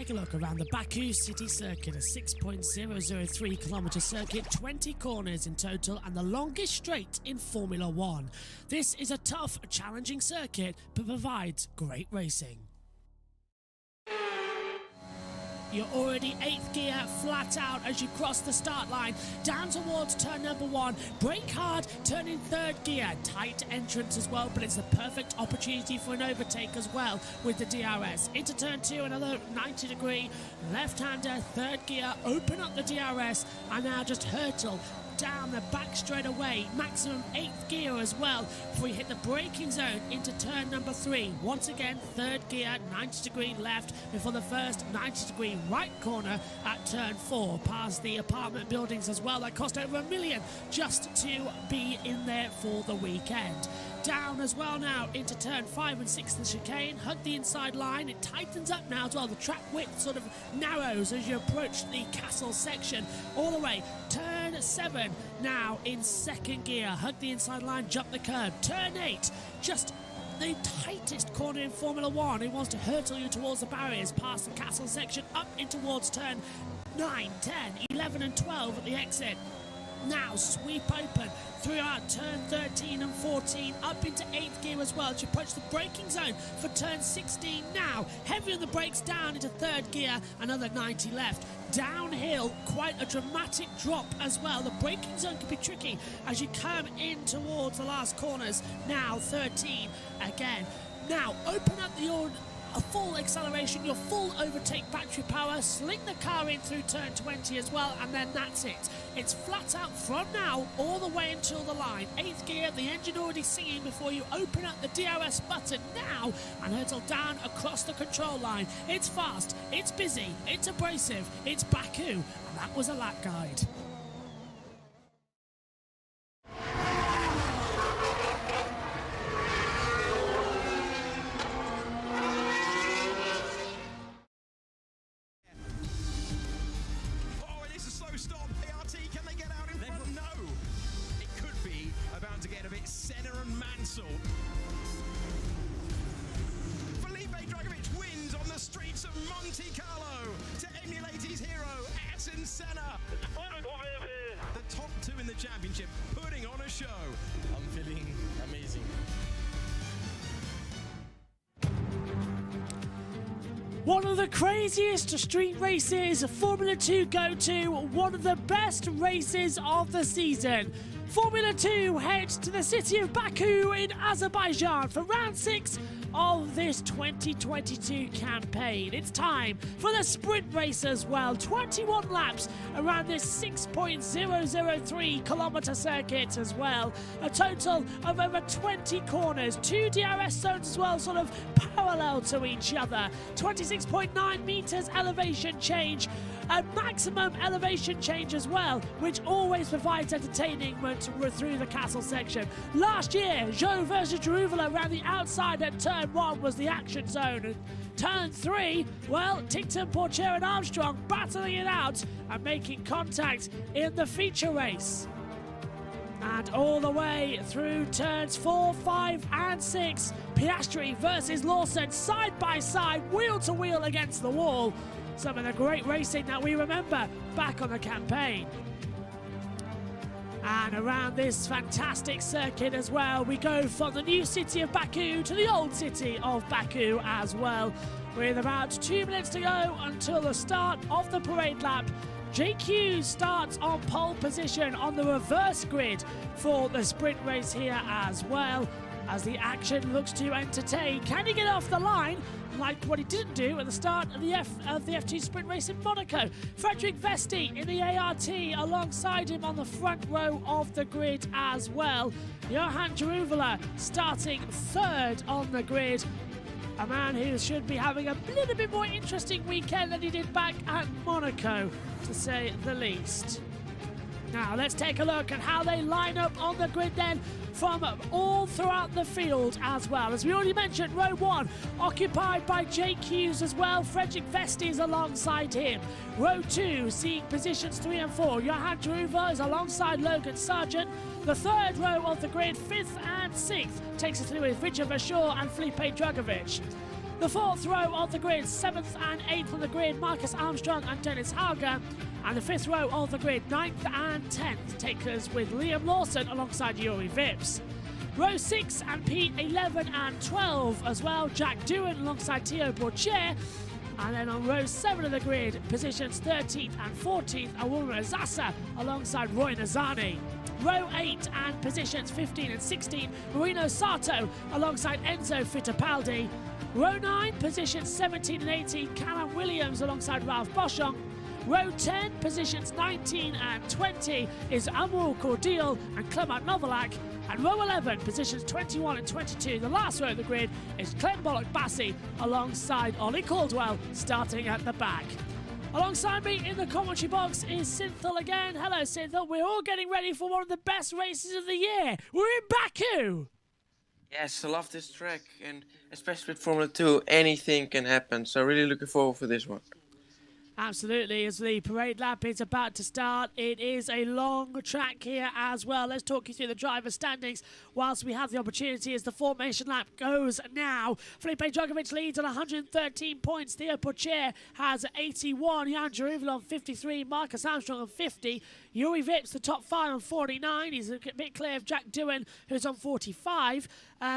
take a look around the Baku city circuit, a 6.003 kilometre circuit, 20 corners in total, and the longest straight in Formula One. This is a tough, challenging circuit, but provides great racing. You're already 8th gear, flat out as you cross the start line, down towards turn number 1, brake hard, turn in 3rd gear, tight entrance as well, but it's the perfect opportunity for an overtake as well with the DRS. Into turn 2, another 90 degree, left-hander, 3rd gear, open up the DRS, and now just hurtle down the back straight away, maximum 8th gear as well, before you hit the braking zone into turn number 3. Once again, 3rd gear, 90 degree left before the first 90 degree right corner at turn 4, past the apartment buildings as well that cost over $1 million just to be in there for the weekend. Down as well now into turn 5 and 6, the chicane, hug the inside line, it tightens up now as well, the track width sort of narrows as you approach the castle section, all the way, turn 7 now in 2nd gear, hug the inside line, jump the curb, turn 8, just the tightest corner in Formula One, it wants to hurtle you towards the barriers, past the castle section, up in towards turn 9, 10, 11 and 12 at the exit. Now sweep open throughout turn 13 and 14, up into 8th gear as well as you approach the braking zone for turn 16 now. Heavy on the brakes, down into 3rd gear, another 90 left. Downhill, quite a dramatic drop as well. The braking zone can be tricky as you come in towards the last corners. Now 13 again. Now open up a full acceleration, your full overtake battery power, sling the car in through turn 20 as well, and then that's it. It's flat out from now all the way until the line. 8th gear, the engine already singing before you open up the DRS button now and hurtle down across the control line. It's fast, it's busy, it's abrasive, it's Baku, and that was a lap guide. The top 2 in the championship, putting on a show. I'm feeling amazing. One of the craziest street races Formula 2 go to, one of the best races of the season. Formula 2 heads to the city of Baku in Azerbaijan for round 6 of this 2022 campaign. It's time for the sprint race as well. 21 laps around this 6.003 kilometre circuit as well. A total of over 20 corners, 2 DRS zones as well, sort of parallel to each other. 26.9 metres elevation change. A maximum elevation change as well, which always provides entertainment through the castle section. Last year, Zhou versus Jerusalem around the outside at turn 1 was the action zone. And turn 3, well, Tickton, Porcher and Armstrong battling it out and making contact in the feature race. And all the way through turns 4, 5 and 6, Piastri versus Lawson, side by side, wheel to wheel against the wall. Some of the great racing that we remember back on the campaign. And around this fantastic circuit as well, we go from the new city of Baku to the old city of Baku as well. With about 2 minutes to go until the start of the parade lap. JQ starts on pole position on the reverse grid for the sprint race here as well, as the action looks to entertain. Can he get off the line like what he didn't do at the start of the F2 sprint race in Monaco? Frederick Vesti in the ART alongside him on the front row of the grid as well. Johan Jeruvala starting 3rd on the grid. A man who should be having a little bit more interesting weekend than he did back at Monaco, to say the least. Now let's take a look at how they line up on the grid then from all throughout the field as well. As we already mentioned, row 1 occupied by Jake Hughes as well. Frederick Vesti is alongside him. Row 2 seeing positions 3 and 4. Johan Jeruva is alongside Logan Sargent. The 3rd row of the grid, 5th and 6th, takes us through with Richard Verschoor and Felipe Dragovic. The fourth row of the grid, 7th and 8th on the grid, Marcus Armstrong and Dennis Hauger. And the 5th row of the grid, 9th and 10th, takers with Liam Lawson alongside Yuri Vips. Row 6 and Pete, 11 and 12 as well, Jack Doohan alongside Theo Bourchier. And then on row 7 of the grid, positions 13th and 14th, Awura Zasa alongside Roy Nazani. Row 8 and positions 15 and 16, Marino Sato alongside Enzo Fittipaldi. Row 9, positions 17 and 18, Callum Williams alongside Ralph Boschung. Row 10, positions 19 and 20 is Amul Cordial and Clement Novalak. And row 11, positions 21 and 22, the last row of the grid, is Clem Bollock-Bassi alongside Ollie Caldwell, starting at the back. Alongside me in the commentary box is Synthel again. Hello, Synthel. We're all getting ready for one of the best races of the year. We're in Baku. Yes, I love this track, and especially with Formula 2, anything can happen. So really looking forward for this one. Absolutely, as the parade lap is about to start. It is a long track here as well. Let's talk you through the driver standings whilst we have the opportunity as the formation lap goes now. Felipe Drugovich leads on 113 points. Theo Pocher has 81. Jan Jeruvel on 53. Marcus Armstrong on 50. Yuri Vips, the top 5 on 49. He's a bit clear of Jack Doohan, who's on 45.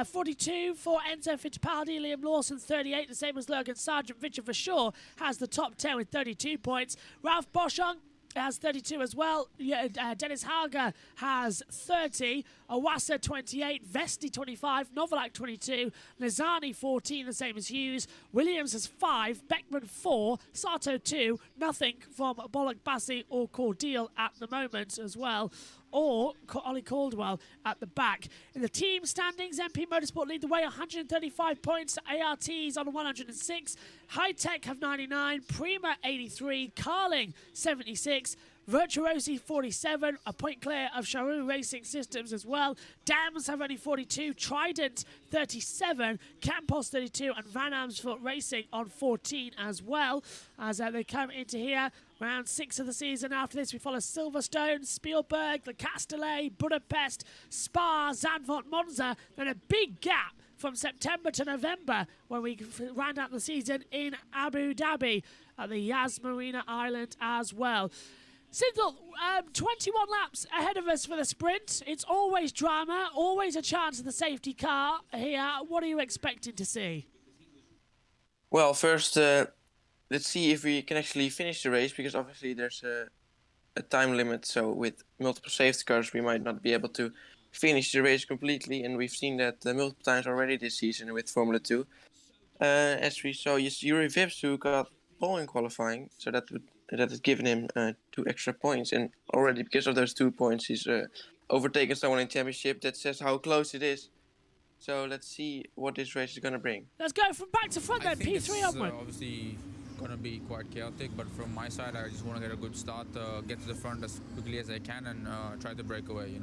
42 for Enzo Fittipaldi, Liam Lawson 38, the same as Logan Sargent. Richard Verschoor has the top 10 with 32 points. Ralph Boschung has 32 as well. Dennis Hauger has 30. Owasa 28. Vesti 25. Novalak 22. Nazani 14, the same as Hughes. Williams has 5. Beckman 4. Sato 2. Nothing from Bollock-Bassi or Cordial at the moment as well. Or Ollie Caldwell at the back. In the team standings, MP Motorsport lead the way, 135 points. ART's on 106. High Tech have 99. Prima 83. Carling 76. Virtuosi 47, a point clear of Charu Racing Systems as well. Dams have only 42, Trident 37, Campos 32, and Van Amersfoort Racing on 14 as well. As they come into here, round 6 of the season. After this, we follow Silverstone, Spielberg, the Castellet, Budapest, Spa, Zandvoort, Monza. Then a big gap from September to November when we round out the season in Abu Dhabi at the Yas Marina Island as well. Synthel, 21 laps ahead of us for the sprint. It's always drama, always a chance of the safety car here. What are you expecting to see? Well, first, let's see if we can actually finish the race, because obviously there's a time limit. So with multiple safety cars, we might not be able to finish the race completely. And we've seen that multiple times already this season with Formula 2. As we saw, Yuri Vips, who got pole in qualifying, so that has given him 2 extra points, and already because of those 2 points he's overtaken someone in championship. That says how close it is. So let's see what this race is going to bring. Let's go from back to front then, P3 onward. Obviously going to be quite chaotic, but from my side I just want to get a good start, get to the front as quickly as I can, and try to break away.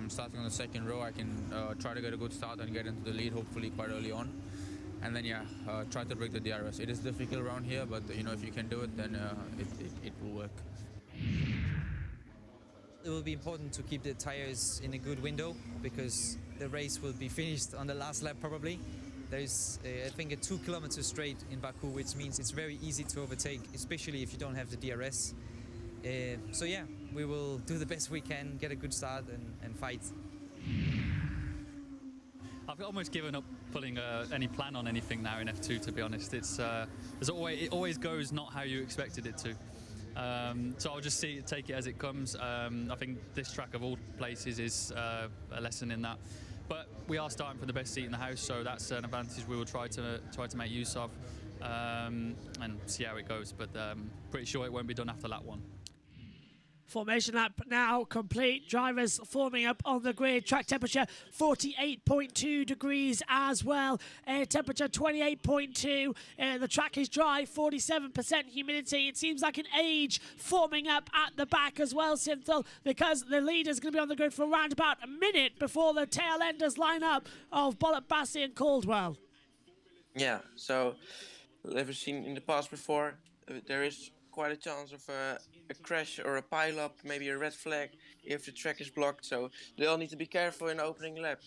Starting on the second row, I can try to get a good start and get into the lead, hopefully quite early on. And then try to break the DRS. It is difficult around here, but if you can do it, then it will work. It will be important to keep the tires in a good window, because the race will be finished on the last lap probably. There's I think a 2 kilometers straight in Baku, which means it's very easy to overtake, especially if you don't have the DRS. So yeah, we will do the best we can, get a good start and fight. I've almost given up putting any plan on anything now in F2, to be honest. It always goes not how you expected it to. So I'll just take it as it comes. I think this track of all places is a lesson in that. But we are starting from the best seat in the house, so that's an advantage we will try to make use of and see how it goes. But pretty sure it won't be done after lap 1. Formation lap now complete. Drivers forming up on the grid. Track temperature 48.2 degrees as well. Air temperature 28.2. The track is dry, 47% humidity. It seems like an age forming up at the back as well, Synthel, because the leader's going to be on the grid for around about a minute before the tail enders line up of Bollock-Bassi and Caldwell. Yeah, so as we've seen in the past before, there is quite a chance of a crash or a pile-up, maybe a red flag if the track is blocked. So they all need to be careful in the opening lap.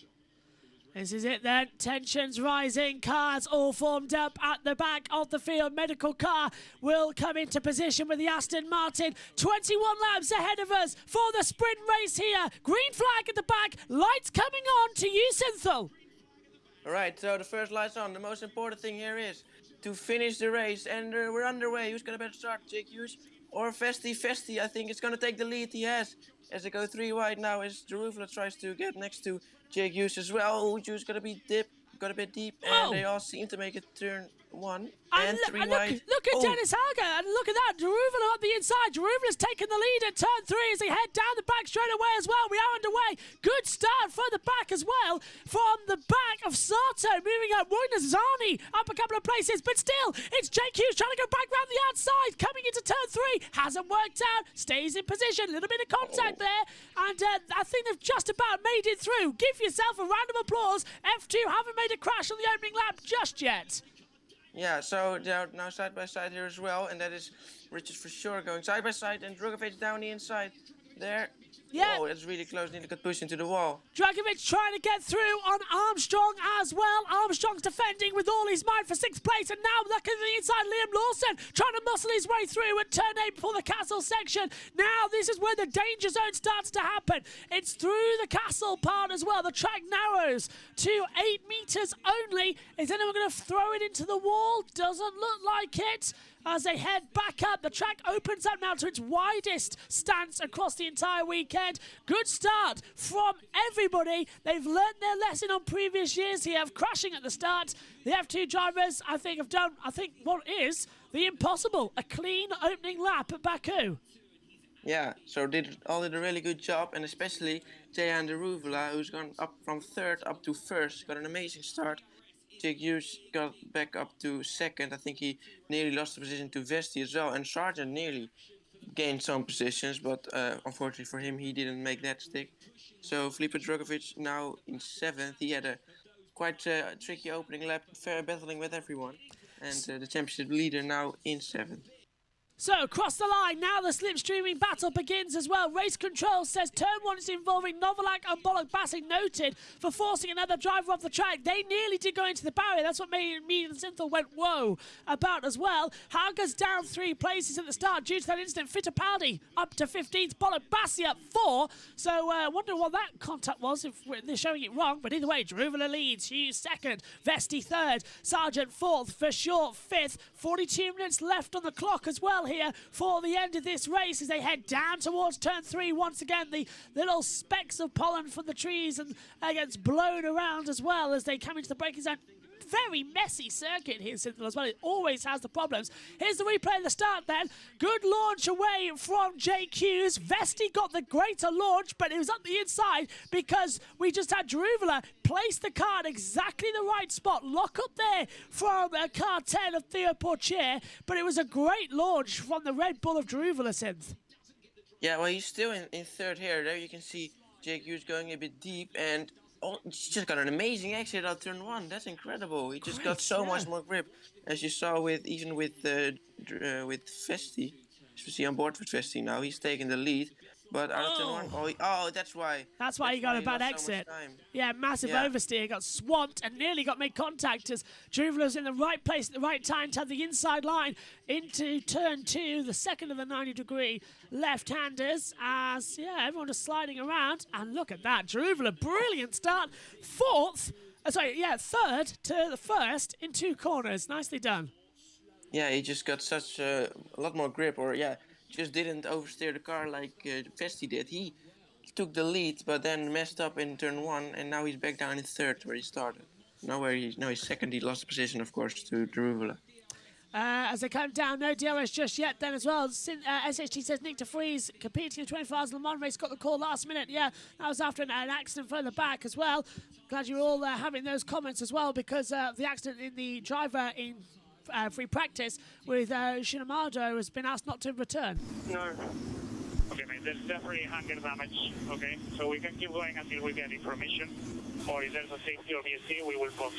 This is it then. Tensions rising. Cars all formed up at the back of the field. Medical car will come into position with the Aston Martin. 21 laps ahead of us for the sprint race here. Green flag at the back. Lights coming on to you, Synthel. All right, so the first light's on. The most important thing here is to finish the race, and we're underway. Who's gonna better start, Jake Hughes or Vesti? Vesti, I think, is gonna take the lead. He has, as they go 3 wide now, as Jeruvla tries to get next to Jake Hughes as well. Oh, Hughes got a bit deep, and they all seem to make it turn 1 and 3 wide. Look at Dennis Hager, and look at that. Jeruvla on the inside. Jeruvla's taken the lead at turn 3 as they head down the back straight away as well. We are underway. Good start for the back as well. From the back of Sato, moving up. Zani up a couple of places, but still, it's Jake Hughes trying to go back round the outside, coming into turn 3. Hasn't worked out. Stays in position. A little bit of contact there, and I think they've just about made it through. Give yourself a round of applause. F2 haven't made a crash on the opening lap just yet. Yeah, so they're now side by side here as well, and that is Richard for sure going side by side, and Drugovic down the inside there. Yeah. Oh, that's really close. Nearly got pushed into the wall. Dragovic trying to get through on Armstrong as well. Armstrong's defending with all his might for 6th place, and now look at the inside. Liam Lawson trying to muscle his way through at turn 8 before the castle section. Now this is where the danger zone starts to happen. It's through the castle part as well. The track narrows to 8 meters only. Is anyone going to throw it into the wall? Doesn't look like it. As they head back up, the track opens up now to its widest stance across the entire weekend. Good start from everybody. They've learnt their lesson on previous years here of crashing at the start. The F2 drivers, I think, have done, what is the impossible. A clean opening lap at Baku. Yeah, so did a really good job, and especially Jehan Deruvela, who's gone up from 3rd up to 1st. Got an amazing start. Jake Hughes got back up to 2nd. I think he nearly lost the position to Vesti as well. And Sargent nearly gained some positions, but unfortunately for him, he didn't make that stick. So Filipe Drugovic now in 7th. He had a quite tricky opening lap, fair battling with everyone. And the championship leader now in 7th. So, across the line, now the slipstreaming battle begins as well. Race Control says turn 1 is involving Novalak and Bollock Bassing, noted for forcing another driver off the track. They nearly did go into the barrier. That's what made me and Synthel went whoa about as well. Hauger's down 3 places at the start due to that incident. Fittipaldi up to 15th, Bollock Bassi up 4. So, I wonder what that contact was if they're showing it wrong. But either way, Jeruvela leads. Hughes 2nd, Vesti 3rd, Sargent 4th, for short 5th. 42 minutes left on the clock as well here for the end of this race as they head down towards turn 3. Once again, the little specks of pollen from the trees and gets blown around as well as they come into the braking zone. Very messy circuit here, Synthel, as well. It always has the problems. Here's the replay of the start then. Good launch away from Jake Hughes. Vesti got the greater launch, but it was up the inside because we just had Jeruvela place the car at exactly the right spot. Lock up there from car 10 of Theo Portier, but it was a great launch from the Red Bull of Jeruvela, Synth. Yeah, well, he's still in 3rd here. There you can see Jake Hughes going a bit deep, and he just got an amazing exit out turn 1. That's incredible. He just got so much more grip, as you saw with Vesti. Especially on board with Vesti now. He's taking the lead. But out of turn 1, that's why. That's why he got a bad exit. Yeah, massive oversteer, got swamped and nearly got made contact as Jeruvela was in the right place at the right time to have the inside line into turn 2, the second of the 90-degree left-handers as, everyone was sliding around. And look at that, Jeruvela, brilliant start. 3rd to the 1st in 2 corners. Nicely done. Yeah, he just got such a lot more grip, just didn't oversteer the car like Vesti did. He took the lead, but then messed up in turn 1, and now he's back down in 3rd where he started. Now he's 2nd. He lost the position, of course, to Jeruvela. As they come down, no DRS just yet then as well. SHT says Nick de Vries competing in the 24 Hours Le Mans race got the call last minute. Yeah, that was after an accident further back as well. Glad you're all having those comments as well because the accident in the driver in free practice with Shinamado has been asked not to return. No. Okay, mate, there's definitely hangar damage, okay? So we can keep going until we get information, or if there's a safety or VSC, we will box.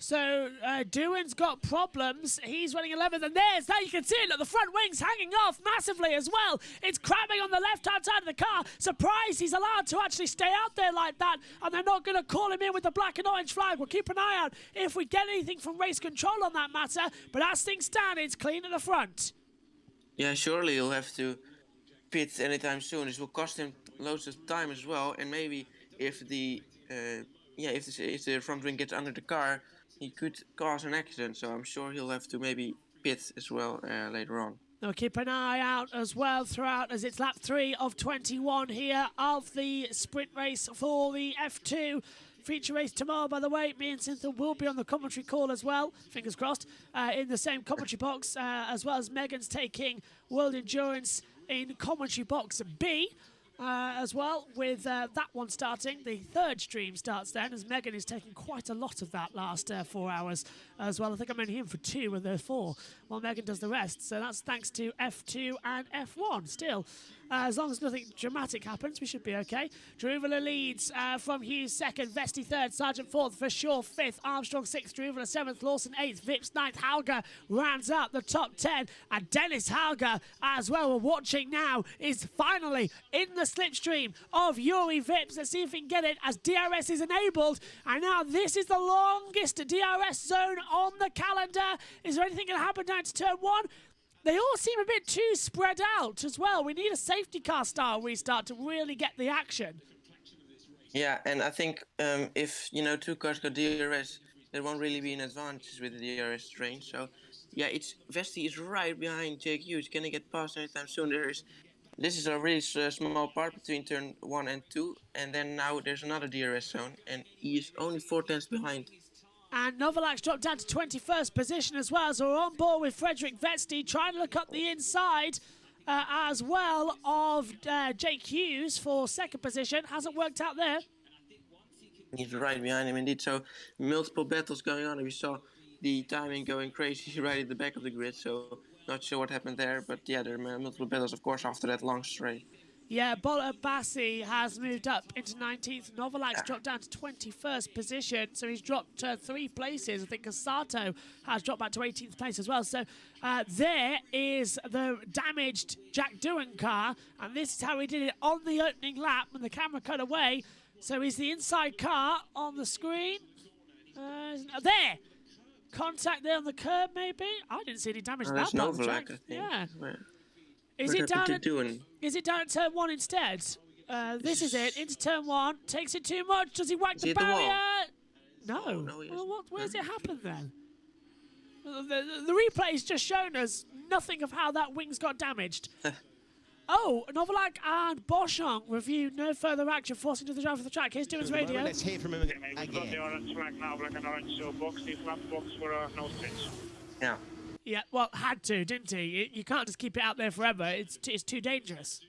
So Doohan's got problems. He's running 11th, and there you can see it. Look, the front wing's hanging off massively as well. It's cramming on the left-hand side of the car. Surprised he's allowed to actually stay out there like that, and they're not going to call him in with the black and orange flag. We'll keep an eye out if we get anything from race control on that matter, but as things stand, it's clean at the front. Yeah, surely he'll have to pit anytime soon. This will cost him loads of time as well, and maybe if the if the front wing gets under the car, he could cause an accident. So I'm sure he'll have to maybe pit as well later on. Now keep an eye out as well throughout, as it's lap 3 of 21 here of the sprint race for the F2. Feature race tomorrow, by the way. Me and Cynthia will be on the commentary call as well, fingers crossed, in the same commentary box, as well as Megan's taking World Endurance in commentary box B. As well, with that one starting. The third stream starts then, as Megan is taking quite a lot of that last 4 hours as well. I think I'm only in for 2 of the 4, while Megan does the rest. So that's thanks to F2 and F1 still. As long as nothing dramatic happens, we should be okay. Druvela leads from Hughes 2nd, Vesti 3rd, Sargent 4th, for sure 5th, Armstrong 6th, Druvela 7th, Lawson 8th, Vips 9th, Hauger rounds out the top 10, and Dennis Hauger as well, we're watching now, is finally in the slipstream of Yuri Vips. Let's see if we can get it as DRS is enabled, and now this is the longest DRS zone on the calendar. Is there anything going to happen down to turn 1? They all seem a bit too spread out as well. We need a safety car style restart to really get the action. Yeah, and I think if 2 cars got DRS, there won't really be an advantage with the DRS range. So yeah, Vesti is right behind Jake Hughes. Can he get past anytime soon? This is a really small part between turn 1 and 2, and then now there's another DRS zone, and he is only 4 tenths behind. And Novalak's dropped down to 21st position as well, so we're on board with Frederick Vesti, trying to look up the inside as well of Jake Hughes for 2nd position. Hasn't worked out there. He's right behind him indeed, so multiple battles going on, and we saw the timing going crazy right at the back of the grid, so not sure what happened there, but yeah, there are multiple battles, of course, after that long straight. Yeah, Bola Bassi has moved up into 19th. Novalak's dropped down to 21st position, so he's dropped 3 places. I think Casato has dropped back to 18th place as well. So there is the damaged Jack Doohan car, and this is how he did it on the opening lap when the camera cut away. So he's the inside car on the screen. There! Contact there on the curb, maybe? I didn't see any damage to that part of the track. I think. Yeah. Where Is it down at turn 1 instead? This is it. Into turn 1. Takes it too much. Does he whack the barrier? No. Oh, no, Well, where's it happened then? The replay's just shown us nothing of how that wing's got damaged. Oh, Novalak and Boschung review no further action, forcing to the drive of the track. Here's Doohan's radio. Let's hear from him Okay, mate, we've got the again. orange flag now, black and orange, so box the flap box for a nose pinch. Yeah. Yeah, well, had to, didn't he? You can't just keep it out there forever. It's too dangerous.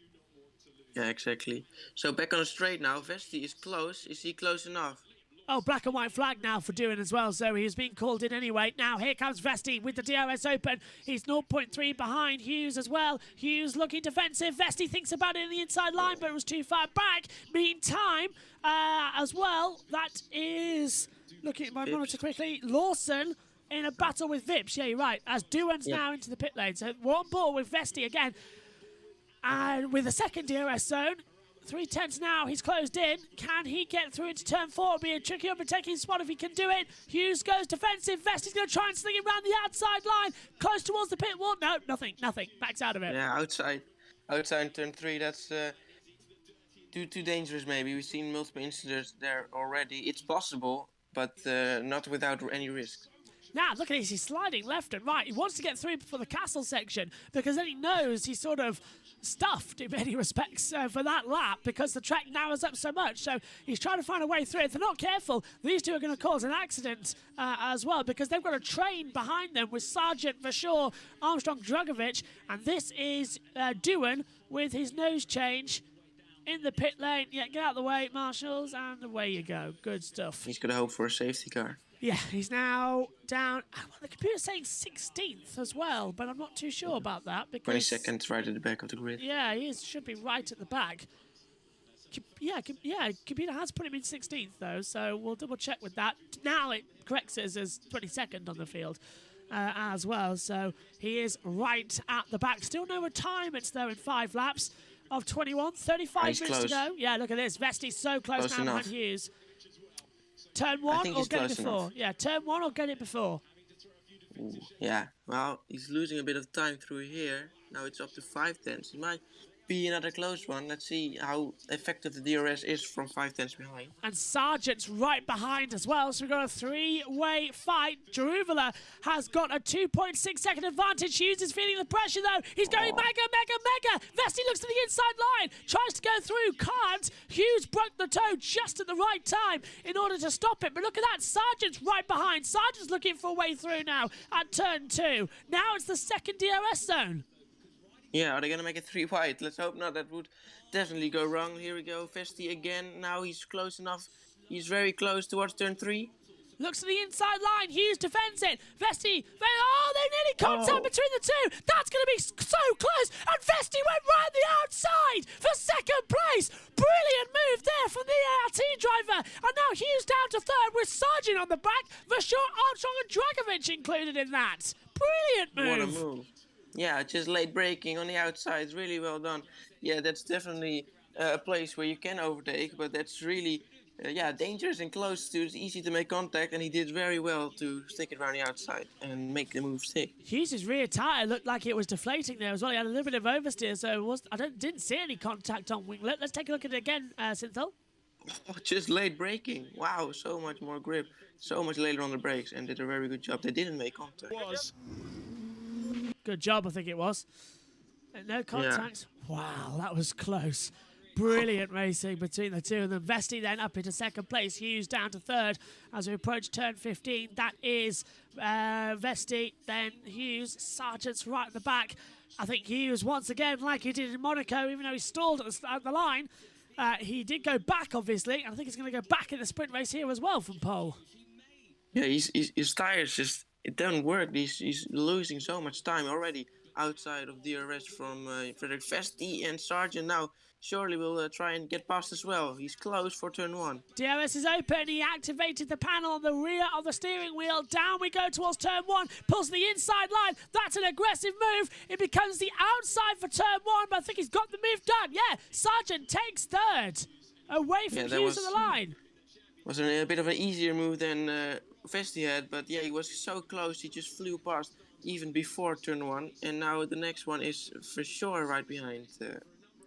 Yeah, exactly. So back on the straight now. Vesti is close. Is he close enough? Oh, black and white flag now for Doohan as well, so he's being called in anyway. Now here comes Vesti with the DRS open. He's 0.3 behind Hughes as well. Hughes looking defensive. Vesti thinks about it in the inside line, but it was too far back. Meantime, as well, that is, looking at my monitor quickly, Lawson in a battle with Vips. Yeah, you're right. As Doohan's now into the pit lane. So we're on board with Vesti again. And with a second DRS zone, 3/10 now, he's closed in. Can he get through into turn 4? It'll be a tricky overtaking spot if he can do it. Hughes goes defensive. Vesti's going to try and sling it around the outside line. Close towards the pit wall. No, nothing. Backs out of it. Yeah, outside turn 3, that's too dangerous maybe. We've seen multiple incidents there already. It's possible, but not without any risk. Now, look at this. He's sliding left and right. He wants to get through before the castle section because then he knows he's sort of stuffed in many respects for that lap because the track narrows up so much. So he's trying to find a way through. If they're not careful, these two are going to cause an accident as well because they've got a train behind them with Sargent, Vashore, Armstrong, Dragovic. And this is Doohan with his nose change in the pit lane. Yeah, get out of the way, marshals, and away you go. Good stuff. He's got to hope for a safety car. Yeah, he's now down. Well, the computer's saying 16th as well, but I'm not too sure about that because 20 seconds right at the back of the grid. Yeah, he should be right at the back. Computer has put him in 16th though, so we'll double check with that. Now it corrects us as 22nd on the field as well, so he is right at the back. Still no retirements though in 5 laps of 21. 35 minutes close. to go. Yeah, look at this. Vesti's so close now behind Hughes. Turn 1 or get it before? Yeah, turn 1 or get it before. Ooh, yeah, well, he's losing a bit of time through here. Now it's up to 5 tenths. It might be another close one. Let's see how effective the DRS is from 5 tenths behind. And Sargent's right behind as well, so we've got a 3-way fight. Jeruvala has got a 2.6 second advantage. Hughes is feeling the pressure though. He's going mega. Vesti looks to the inside line, tries to go through, can't. Hughes broke the toe just at the right time in order to stop it. But look at that, Sargent's right behind. Sargent's looking for a way through now at turn 2. Now it's the second DRS zone. Yeah, are they going to make it 3 wide? Let's hope not. That would definitely go wrong. Here we go. Vesti again. Now he's close enough. He's very close towards turn 3. Looks to the inside line. Hughes defends it. Vesti. Oh, they nearly contact between the two. That's going to be so close. And Vesti went right the outside for second place. Brilliant move there from the ART driver. And now Hughes down to third with Sargent on the back. Vershaw, Armstrong and Dragovic included in that. Brilliant move. What a move. Yeah, just late braking on the outside. Really well done. Yeah, that's definitely a place where you can overtake, but that's really, dangerous and close to. It's easy to make contact, and he did very well to stick it around the outside and make the move stick. Hughes' rear tyre looked like it was deflating there as well. He had a little bit of oversteer, so didn't see any contact on winglet. Let's take a look at it again, Synthel. Oh, just late braking. Wow, so much more grip. So much later on the brakes, and did a very good job. They didn't make contact. Good job, I think it was. No contact. Yeah. Wow, that was close. Brilliant racing between the two of them. Vesti then up into second place. Hughes down to third as we approach turn 15. That is Vesti, then Hughes. Sargent's right at the back. I think Hughes, once again, like he did in Monaco, even though he stalled at the line, he did go back, obviously. And I think he's going to go back in the sprint race here as well from pole. Yeah, his tires just... It doesn't work. He's losing so much time already outside of DRS from Frederick Vesti, and Sargent now surely will try and get past as well. He's close for turn 1. DRS is open. He activated the panel on the rear of the steering wheel. Down we go towards turn 1. Pulls the inside line. That's an aggressive move. It becomes the outside for turn 1, but I think he's got the move done. Yeah, Sargent takes third. Away from Hughes on the line. Was a bit of an easier move than Vesti had, but yeah, he was so close. He just flew past even before turn 1, and now the next one is for sure right behind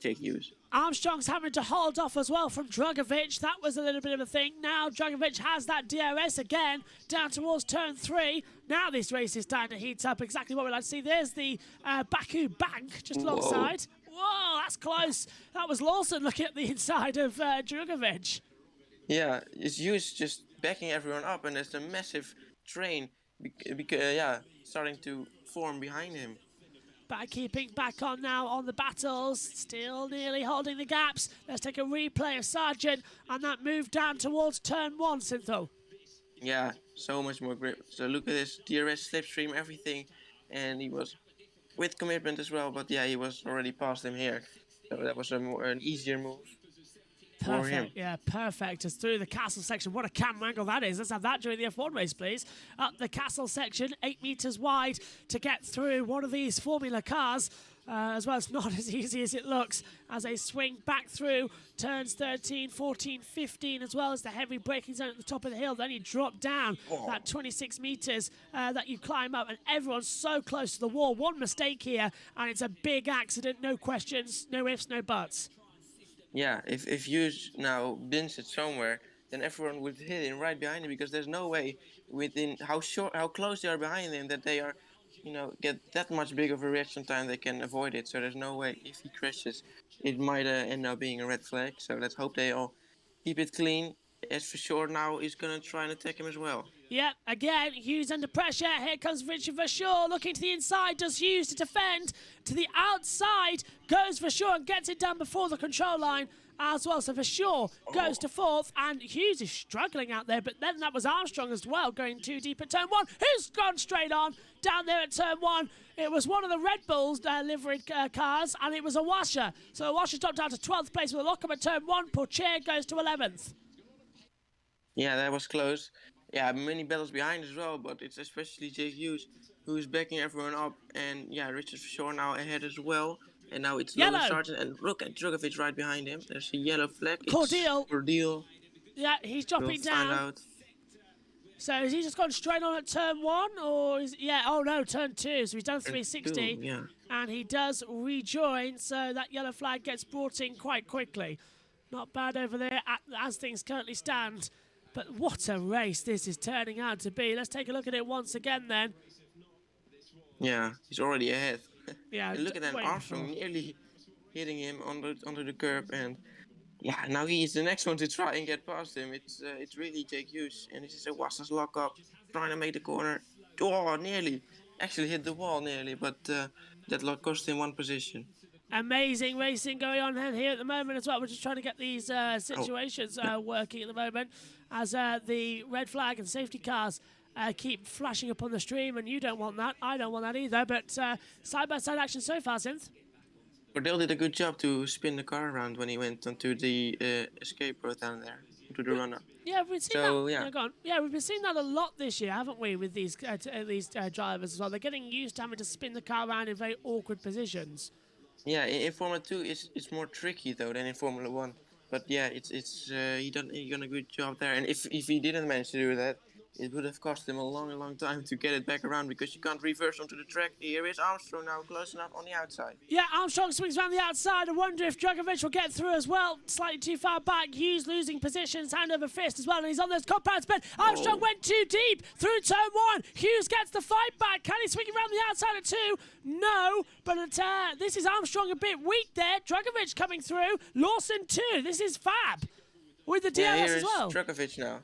Jake Hughes. Armstrong's having to hold off as well from Dragovic. That was a little bit of a thing. Now Dragovic has that DRS again down towards turn 3. Now this race is starting to heat up. Exactly what we like to see. There's the Baku bank just alongside. Whoa, that's close. That was Lawson looking at the inside of Dragovic. Yeah, it's Hughes just backing everyone up, and there's a massive train starting to form behind him. Back keeping back on now on the battles, still nearly holding the gaps. Let's take a replay of Sargent and that move down towards turn 1, Syntho. Yeah, so much more grip. So look at this, DRS, slipstream, everything, and he was with commitment as well, but yeah, he was already past him here. So that was an easier move. Perfect, yeah, perfect. Just through the castle section. What a camera angle that is. Let's have that during the F1 race, please. Up the castle section, 8 meters wide to get through one of these Formula cars. As well, it's not as easy as it looks as they swing back through turns 13, 14, 15, as well as the heavy braking zone at the top of the hill. Then you drop down that 26 meters that you climb up, and everyone's so close to the wall. One mistake here, and it's a big accident. No questions, no ifs, no buts. Yeah, if you now bins it somewhere, then everyone would hit him right behind him, because there's no way within how close they are behind him that they are, get that much big of a reaction time they can avoid it. So there's no way if he crashes, it might end up being a red flag. So let's hope they all keep it clean. as for sure now he's gonna try and attack him as well. Yep, again, Hughes under pressure. Here comes Richard Verschoor looking to the inside. Does Hughes to defend? To the outside goes Verschoor and gets it done before the control line as well. So Verschoor goes to fourth, and Hughes is struggling out there. But then that was Armstrong as well, going too deep at turn one. Who's gone straight on down there at turn one? It was one of the Red Bulls livery cars, and it was a Washer. So a Washer dropped down to 12th place with a lock-up at turn one. Pourchaire goes to 11th. Yeah, that was close. Yeah, many battles behind as well, but it's especially Jake Hughes who's backing everyone up. And yeah, Richard Verschoor now ahead as well. And now it's Logan Sargent, and look at Drugovic right behind him. There's a yellow flag. Cordeal. Yeah, he's dropping down. Find out. So has he just gone straight on at turn one, or is turn two? So he's done 360, yeah. And he does rejoin. So that yellow flag gets brought in quite quickly. Not bad over there as things currently stand. But what a race this is turning out to be. Let's take a look at it once again then. Yeah, he's already ahead. Yeah, and look at that, Armstrong nearly hitting him under the curb, and yeah, now he is the next one to try and get past him. It's really Jake Hughes, and this is a Wasser's lock up, trying to make the corner. Oh, nearly. Actually hit the wall nearly, but that lock cost him one position. Amazing racing going on here at the moment as well. We're just trying to get these situations working at the moment as the red flag and safety cars keep flashing up on the stream, and you don't want that. I don't want that either, but side-by-side action so far, Synth. Cordell did a good job to spin the car around when he went onto the escape road down there, to the runner. Yeah, we've seen that. Yeah. Go on. Yeah, we've been seeing that a lot this year, haven't we, with these drivers as well. They're getting used to having to spin the car around in very awkward positions. Yeah, in Formula 2 it's more tricky though than in Formula 1. But yeah, he done a good job there. And if he didn't manage to do that, it would have cost him a long time to get it back around, because you can't reverse onto the track. Here is Armstrong now, close enough on the outside. Yeah, Armstrong swings around the outside. I wonder if Drugovic will get through as well. Slightly too far back. Hughes losing positions, hand over fist as well, and he's on those compounds. But Armstrong went too deep through turn one. Hughes gets the fight back. Can he swing around the outside at two? No, but this is Armstrong a bit weak there. Drugovic coming through. Lawson too. This is fab with the DRS as well. Drugovic now.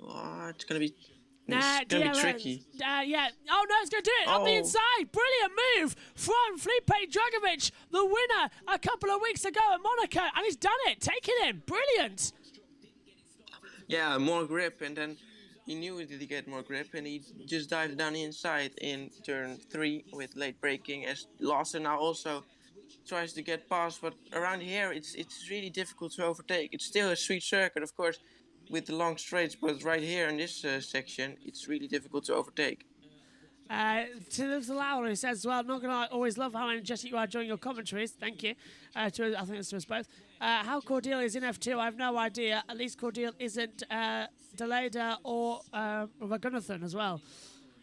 Oh, it's gonna be tricky. Yeah. Oh no, it's gonna do it on the inside. Brilliant move from Felipe Drugovic, the winner a couple of weeks ago at Monaco, and he's done it. Taking him. Brilliant. Yeah, more grip, and then he knew that he get more grip, and he just dived down the inside in turn 3 with late braking. As Lawson now also tries to get past, but around here it's really difficult to overtake. It's still a sweet circuit, of course, with the long straights, but right here in this section, it's really difficult to overtake. To Lowry says, well, not gonna always love how energetic you are during your commentaries. Thank you. I think it's to us both. How Cordeal is in F2, I have no idea. At least Cordeal isn't Deleda or Ragunathan as well.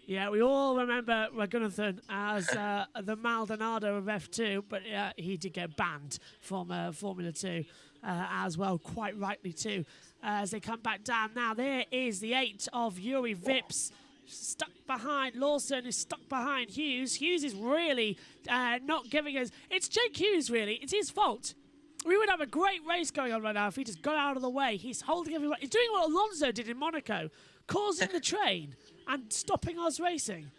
Yeah, we all remember Ragunathan as the Maldonado of F2, but he did get banned from Formula 2 as well, quite rightly too. As they come back down now, there is the 8 of Yuri Vips. Stuck behind Lawson, is stuck behind Hughes. Hughes is really not giving us. It's Jake Hughes, really. It's his fault. We would have a great race going on right now if he just got out of the way. He's holding everyone. He's doing what Alonso did in Monaco, causing the train and stopping us racing.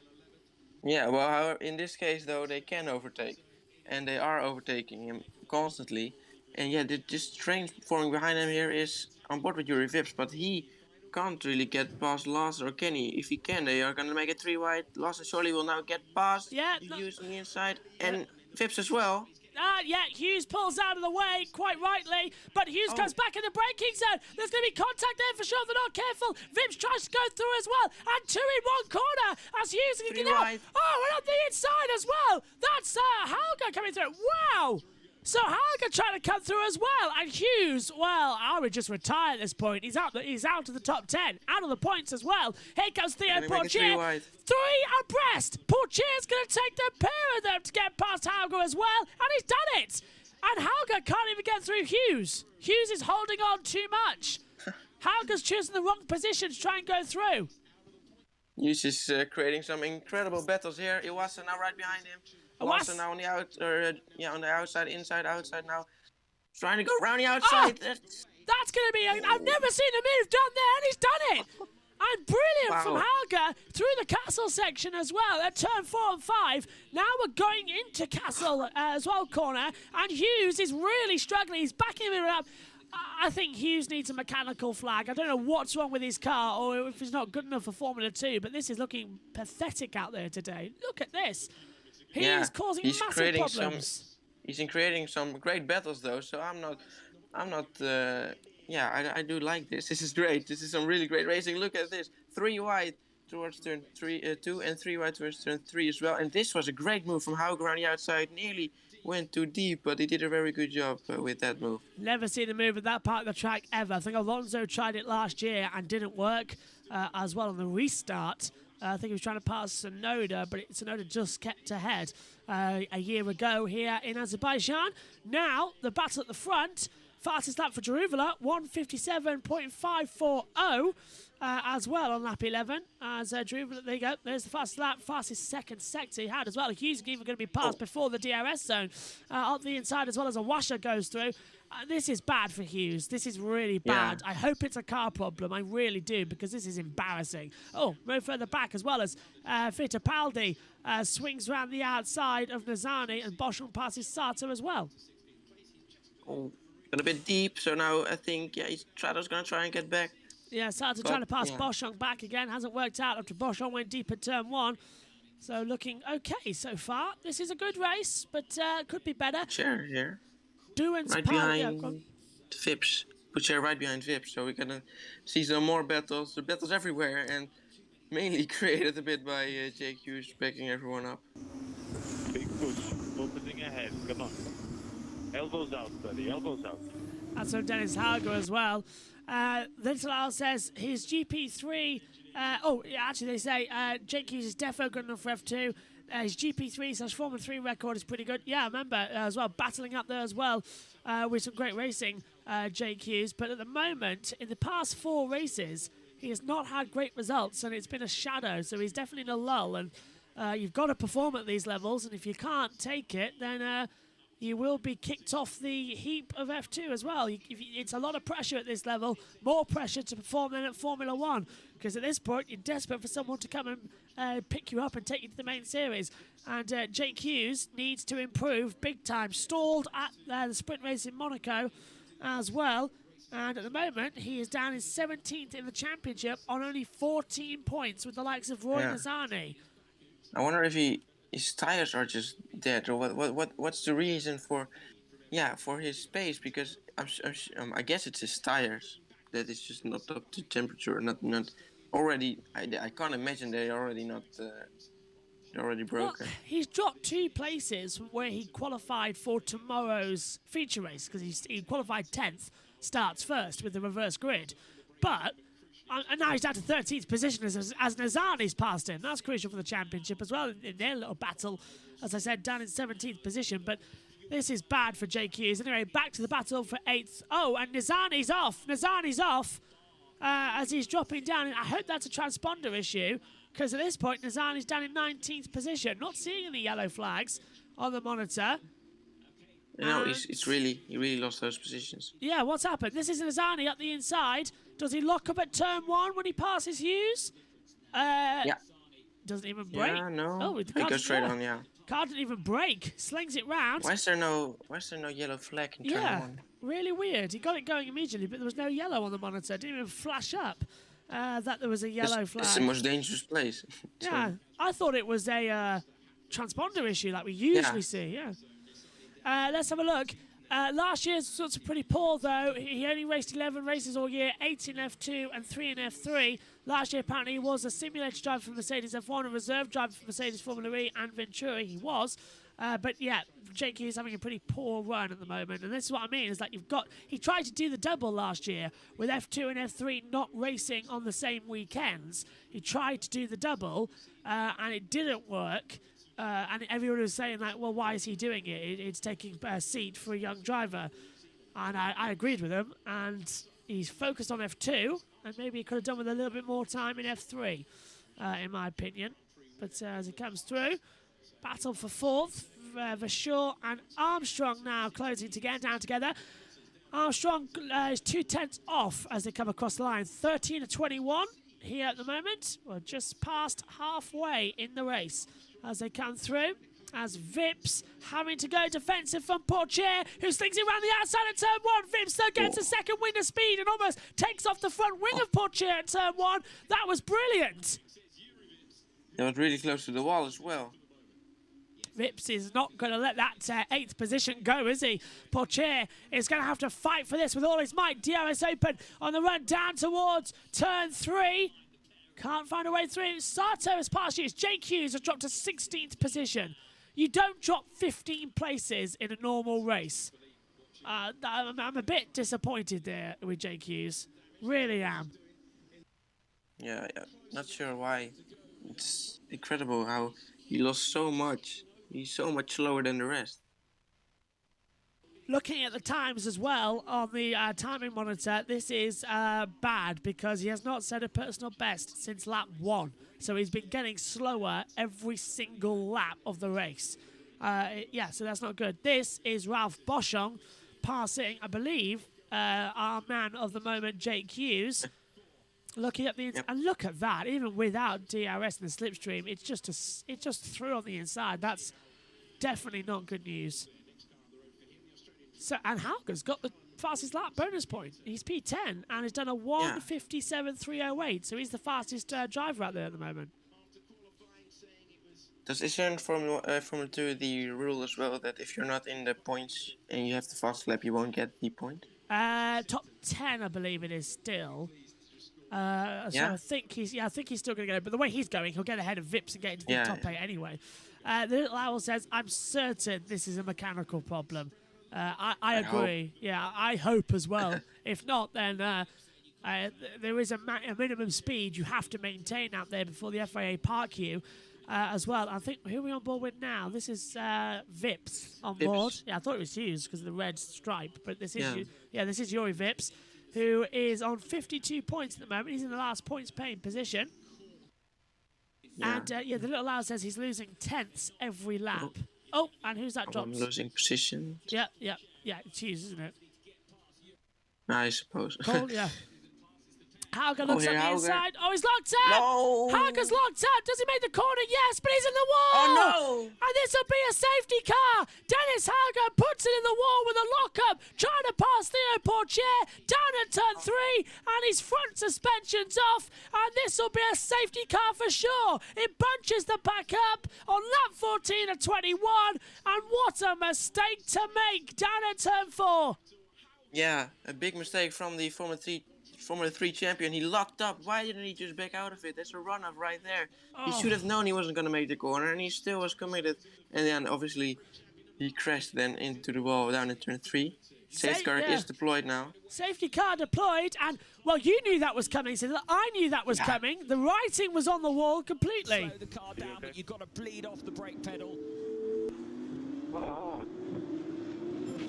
Yeah, well, however, in this case, though, they can overtake. And they are overtaking him constantly. And yeah, this train forming behind him here is on board with Yuri Vips, but he can't really get past Lawson, or can he? If he can, they are going to make it 3 wide. Lawson surely will now get past Hughes on the inside, and Vips as well. Yeah, Hughes pulls out of the way, quite rightly, but Hughes comes back in the braking zone. There's going to be contact there for sure if they're not careful. Vips tries to go through as well, and 2 in 1 corner as Hughes can get out. Oh, and on the inside as well. That's Hauger coming through. Wow! So Hauger trying to come through as well, and Hughes, well, I would just retire at this point. He's out of the top 10, out of the points as well. Here comes Theo Pourchaire. 3 abreast. Pourchaire's going to take the pair of them to get past Hauger as well, and he's done it. And Hauger can't even get through Hughes. Hughes is holding on too much. Hauger's choosing the wrong position to try and go through. Hughes is creating some incredible battles here. Iwasa now right behind him. Iwasa now on the outside, inside, outside now. Trying to go around the outside. That's going to be... I've never seen a move done there, and he's done it! And brilliant from Wow. Helga through the castle section as well at turn 4 and 5. Now we're going into castle as well corner, and Hughes is really struggling. He's backing it up. I think Hughes needs a mechanical flag. I don't know what's wrong with his car or if he's not good enough for Formula 2, but this is looking pathetic out there today. Look at this. He is causing massive problems. He's creating some great battles though, so I'm not. Yeah, I do like this. This is great. This is some really great racing. Look at this. 3 wide towards turn 2 and 3 wide towards turn 3 as well. And this was a great move from Hauger on the outside. Nearly went too deep, but he did a very good job with that move. Never seen a move at that part of the track ever. I think Alonso tried it last year and didn't work as well on the restart. I think he was trying to pass Tsunoda, but Tsunoda just kept ahead a year ago here in Azerbaijan. Now, the battle at the front. Fastest lap for Jaruvula, 1:57.540 as well on lap 11. As Jaruvula, there you go, there's the fastest lap, fastest second sector he had as well. Hughes is even going to be passed before the DRS zone up the inside as well as a washer goes through. This is bad for Hughes. This is really bad. Yeah. I hope it's a car problem. I really do, because this is embarrassing. Oh, move further back as well as Fittipaldi swings around the outside of Nazani, and Boschung passes Sato as well. Oh, got a bit deep, so now I think Trato's gonna try and get back. Yeah, Sato trying to pass Boschung back again. Hasn't worked out after Boschung went deep at turn 1. So looking okay so far. This is a good race, but could be better. Chair here. Duan's Right behind Vips. Put chair right behind Vips, so we're gonna see some more battles. The battles everywhere, and mainly created a bit by Jake Hughes backing everyone up. Big push, focusing ahead, come on. Elbows out, buddy, elbows out. That's from Dennis Hauger as well. Lintelal says his GP3... actually they say Jake Hughes is defo good enough for F2. His GP3/Formula 3 record is pretty good. Yeah, I remember as well, battling up there as well with some great racing, Jake Hughes. But at the moment, in the past 4 races, he has not had great results, and it's been a shadow. So he's definitely in a lull, and you've got to perform at these levels. And if you can't take it, then you will be kicked off the heap of F2 as well. It's a lot of pressure at this level, more pressure to perform than at Formula 1, because at this point you're desperate for someone to come and pick you up and take you to the main series. And Jake Hughes needs to improve big time. Stalled at the sprint race in Monaco as well. And at the moment, he is down in 17th in the championship on only 14 points with the likes of Roy Nazani. I wonder if his tires are just dead, or what's the reason for his pace? Because I guess it's his tires that is just not up to temperature, not already. I can't imagine they're already not. They're already broken. Well, he's dropped 2 places from where he qualified for tomorrow's feature race, because he qualified 10th, starts first with the reverse grid, but. And now he's down to 13th position as Nazani's passed him. That's crucial for the championship as well in their little battle. As I said, down in 17th position. But this is bad for Jake Hughes. Anyway, back to the battle for 8th. Oh, and Nazani's off. Nazani's off as he's dropping down. I hope that's a transponder issue, because at this point, Nazani's down in 19th position. Not seeing any yellow flags on the monitor. No, he really lost those positions. Yeah, what's happened? This is Nazani up the inside. Does he lock up at turn 1 when he passes Hughes? Yeah. Doesn't even break. Yeah, no. Oh, He goes straight on, yeah. Car didn't even break. Slings it round. Why is there no yellow flag in turn 1? Really weird. He got it going immediately, but there was no yellow on the monitor. It didn't even flash up that there was a yellow flag. It's the most dangerous place. Yeah, I thought it was a transponder issue like we usually see. Yeah. Let's have a look. Last year's sorts of pretty poor, though. He only raced 11 races all year, 8 in F2 and 3 in F3. Last year, apparently, he was a simulator driver for Mercedes F1, a reserve driver for Mercedes Formula E and Venturi. He was. But yeah, Jake Hughes having a pretty poor run at the moment. And this is what I mean, is like he tried to do the double last year with F2 and F3 not racing on the same weekends. He tried to do the double, and it didn't work. And everyone was saying, like, well, why is he doing it? It's taking a seat for a young driver. And I agreed with him. And he's focused on F2. And maybe he could have done with a little bit more time in F3, in my opinion. But as it comes through, battle for 4th. Verschoor and Armstrong now closing down together. Armstrong is 2/10 off as they come across the line. 13-21 here at the moment. We're just past halfway in the race as they come through. As Vips having to go defensive from Portier, who slings it around the outside at turn 1. Vips though gets a second wind of speed and almost takes off the front wing of Portier at turn 1. That was brilliant. It was really close to the wall as well. Vips is not going to let that 8th position go, is he? Portier is going to have to fight for this with all his might. DRS open on the run down towards turn 3. Can't find a way through. Sato has passed you. Jake Hughes has dropped to 16th position. You don't drop 15 places in a normal race. I'm a bit disappointed there with Jake Hughes. Really am. Yeah, not sure why. It's incredible how he lost so much. He's so much slower than the rest. Looking at the times as well on the timing monitor, this is bad because he has not set a personal best since lap 1. So he's been getting slower every single lap of the race. Yeah, so that's not good. This is Ralph Boschung passing, I believe, our man of the moment, Jake Hughes. Looking at the and look at that, even without DRS in the slipstream, it just threw on the inside. That's definitely not good news. So, and Hauger's got the fastest lap bonus point. He's P10 and has done a 1:57.308. So he's the fastest driver out there at the moment. Is there in Formula 2 the rule as well that if you're not in the points and you have the fast lap, you won't get the point? Top 10, I believe it is still. So I think he's still going to get it. But the way he's going, he'll get ahead of Vips and get into the top 8 anyway. The little owl says, "I'm certain this is a mechanical problem." I agree. Hope. Yeah, I hope as well. If not, then there is a minimum speed you have to maintain out there before the FIA park you as well. I think, who are we on board with now? This is Vips on board. Yeah, I thought it was Hughes because of the red stripe, but this is this is Yuri Vips, who is on 52 points at the moment. He's in the last points paying position. Yeah. And the little owl says he's losing tenths every lap. Oh, and who's that dropped? Losing position. Yeah, it's Hughes, isn't it? I suppose. Cool, yeah. Hauger looks on the inside. Oh, he's locked out! No! Hauger's locked out! Does he make the corner? Yes, but he's in the wall! Oh, no! And this will be a safety car! Dennis Hauger puts it in the wall with a lock-up, trying to pass Theo Portier down at turn 3, and his front suspension's off, and this will be a safety car for sure! It bunches the back up on lap 14 of 21, and what a mistake to make down at turn 4! Yeah, a big mistake from the Formula 3 champion. He locked up. Why didn't he just back out of it? That's a run-off right there. Oh. He should have known he wasn't going to make the corner, and he still was committed. And then, obviously, he crashed then into the wall down in turn 3. Safety car is deployed now. Safety car deployed, and, well, you knew that was coming, so I knew that was coming. The writing was on the wall completely. Slow the car down, but you've got to bleed off the brake pedal.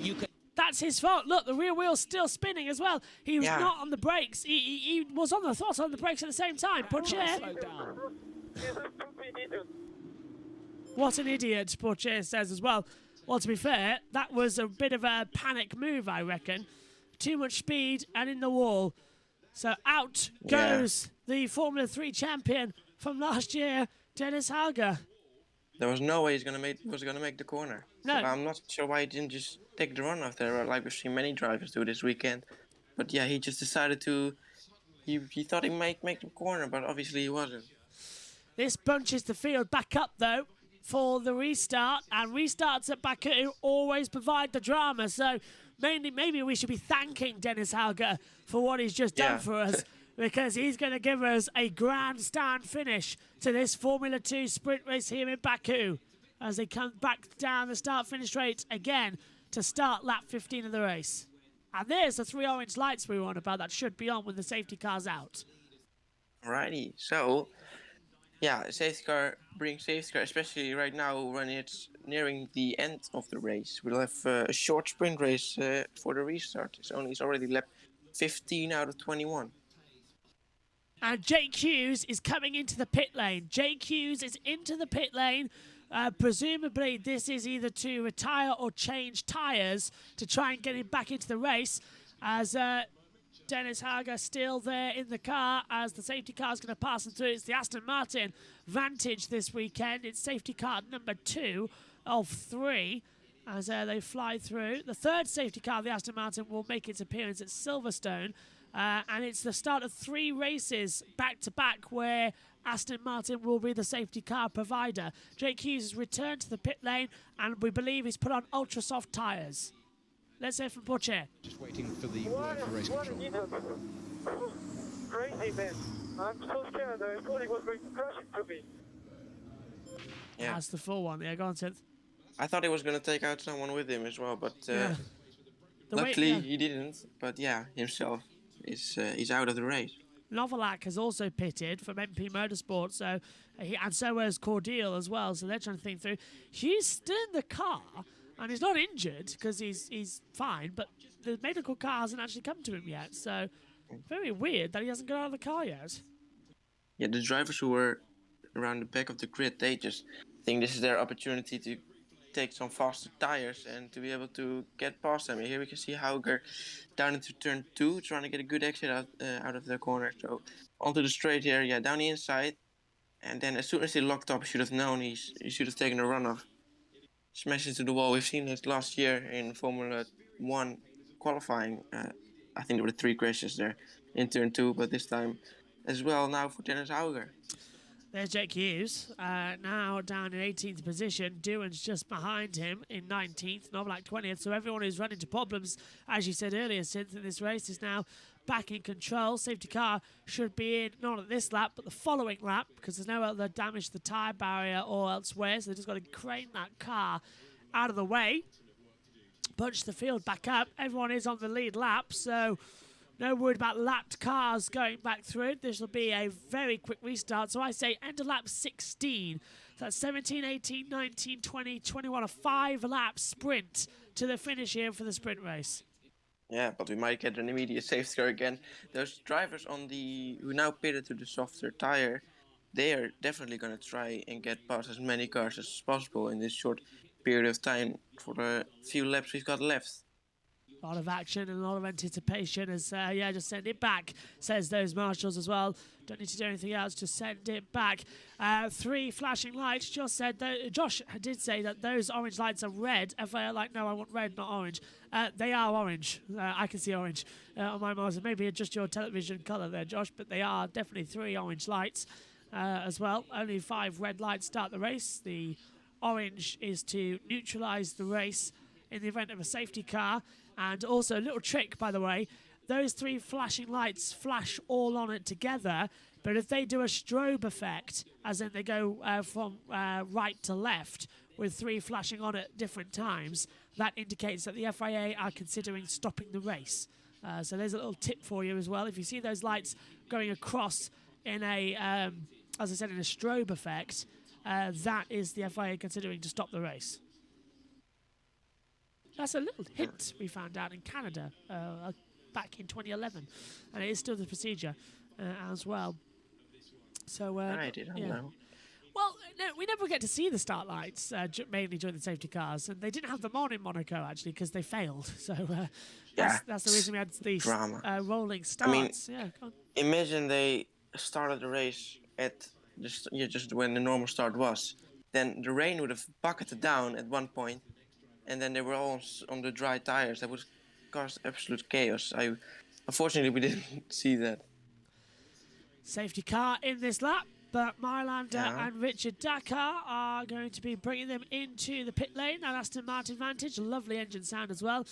You can... That's his fault. Look, the rear wheel's still spinning as well. He was not on the brakes. He was on the throttle on the brakes at the same time. Portier. What an idiot, Portier says as well. Well, to be fair, that was a bit of a panic move, I reckon. Too much speed and in the wall. So out goes the Formula 3 champion from last year, Dennis Hauger. There was no way he was gonna make the corner. No. So I'm not sure why he didn't just take the runoff there, like we've seen many drivers do this weekend. But yeah, he just decided to. He thought he might make the corner, but obviously he wasn't. This bunches the field back up though for the restart, and restarts at Baku always provide the drama. So maybe we should be thanking Dennis Hauger for what he's just done for us. Because he's going to give us a grandstand finish to this Formula 2 sprint race here in Baku as they come back down the start-finish straight again to start lap 15 of the race. And there's the 3 orange lights we were on about that should be on when the safety car's out. Alrighty, so safety car brings safety car, especially right now when it's nearing the end of the race. We'll have a short sprint race for the restart. It's already lap 15 out of 21. And Jake Hughes is coming into the pit lane. Jake Hughes is into the pit lane Presumably, this is either to retire or change tyres to try and get him back into the race, as Dennis Hager still there in the car as the safety car is going to pass him through. It's the Aston Martin Vantage this weekend. It's safety car number 2 of 3 as they fly through. The third safety car, the Aston Martin, will make its appearance at Silverstone. And it's the start of 3 races back-to-back where Aston Martin will be the safety car provider. Jake Hughes has returned to the pit lane and we believe he's put on ultra-soft tyres. Let's hear from Poche. Just waiting for the word for race control. Crazy, man. I'm so scared. I thought he was going to crash into me. Yeah. That's the full one. Yeah, go on, Synth. I thought he was going to take out someone with him as well, but Yeah. luckily he didn't. But yeah, himself is out of the race. Novalak has also pitted from MP Motorsport, so and so has Cordial as well. So they're trying to think through. He's still in the car, and he's not injured because he's fine. But the medical car hasn't actually come to him yet. So very weird that he hasn't got out of the car yet. Yeah, the drivers who were around the back of the grid, they just think this is their opportunity to take some faster tires and to be able to get past them. Here we can see Hauger down into turn 2, trying to get a good exit out of the corner. So onto the straight here, yeah, down the inside. And then as soon as he locked up, he should have known he should have taken a runoff. Smashed into the wall. We've seen this last year in Formula 1 qualifying. I think there were 3 crashes there in turn 2, but this time as well now for Dennis Hauger. There's Jake Hughes, now down in 18th position. Doohan's just behind him in 19th, Novalak 20th. So everyone who's run into problems, as you said earlier, Synth, in this race is now back in control. Safety car should be in, not at this lap, but the following lap, because there's no other damage to the tyre barrier or elsewhere. So they've just got to crane that car out of the way, bunch the field back up. Everyone is on the lead lap, so no worry about lapped cars going back through. This will be a very quick restart. So I say end of lap 16. That's 17, 18, 19, 20, 21. A 5-lap sprint to the finish here for the sprint race. Yeah, but we might get an immediate safety car again. Those drivers who now pitted to the softer tire, they are definitely going to try and get past as many cars as possible in this short period of time for the few laps we've got left. A lot of action and a lot of anticipation as, just send it back, says those marshals as well. Don't need to do anything else, just send it back. 3 flashing lights. Josh did say that those orange lights are red. FIA like, no, I want red, not orange. They are orange. I can see orange on my monitor. Maybe just your television colour there, Josh, but they are definitely 3 orange lights as well. Only 5 red lights start the race. The orange is to neutralise the race in the event of a safety car. And also a little trick, by the way, those 3 flashing lights flash all on it together, but if they do a strobe effect, as in they go from right to left with 3 flashing on at different times, that indicates that the FIA are considering stopping the race. So there's a little tip for you as well. If you see those lights going across in a, as I said, in a strobe effect, that is the FIA considering to stop the race. That's a little hint we found out in Canada back in 2011, and it is still the procedure as well. So I didn't know. Well, no, we never get to see the start lights, mainly during the safety cars, and they didn't have them on in Monaco actually because they failed. So that's the reason we had these drama. Rolling starts. I mean, yeah, go on. Imagine they started the race at just when the normal start was. Then the rain would have bucketed down at one point. And then they were all on the dry tires. That would cause absolute chaos. Unfortunately, we didn't see that. Safety car in this lap, but Mylander and Richard Dakar are going to be bringing them into the pit lane. Now Aston Martin Vantage, lovely engine sound as well.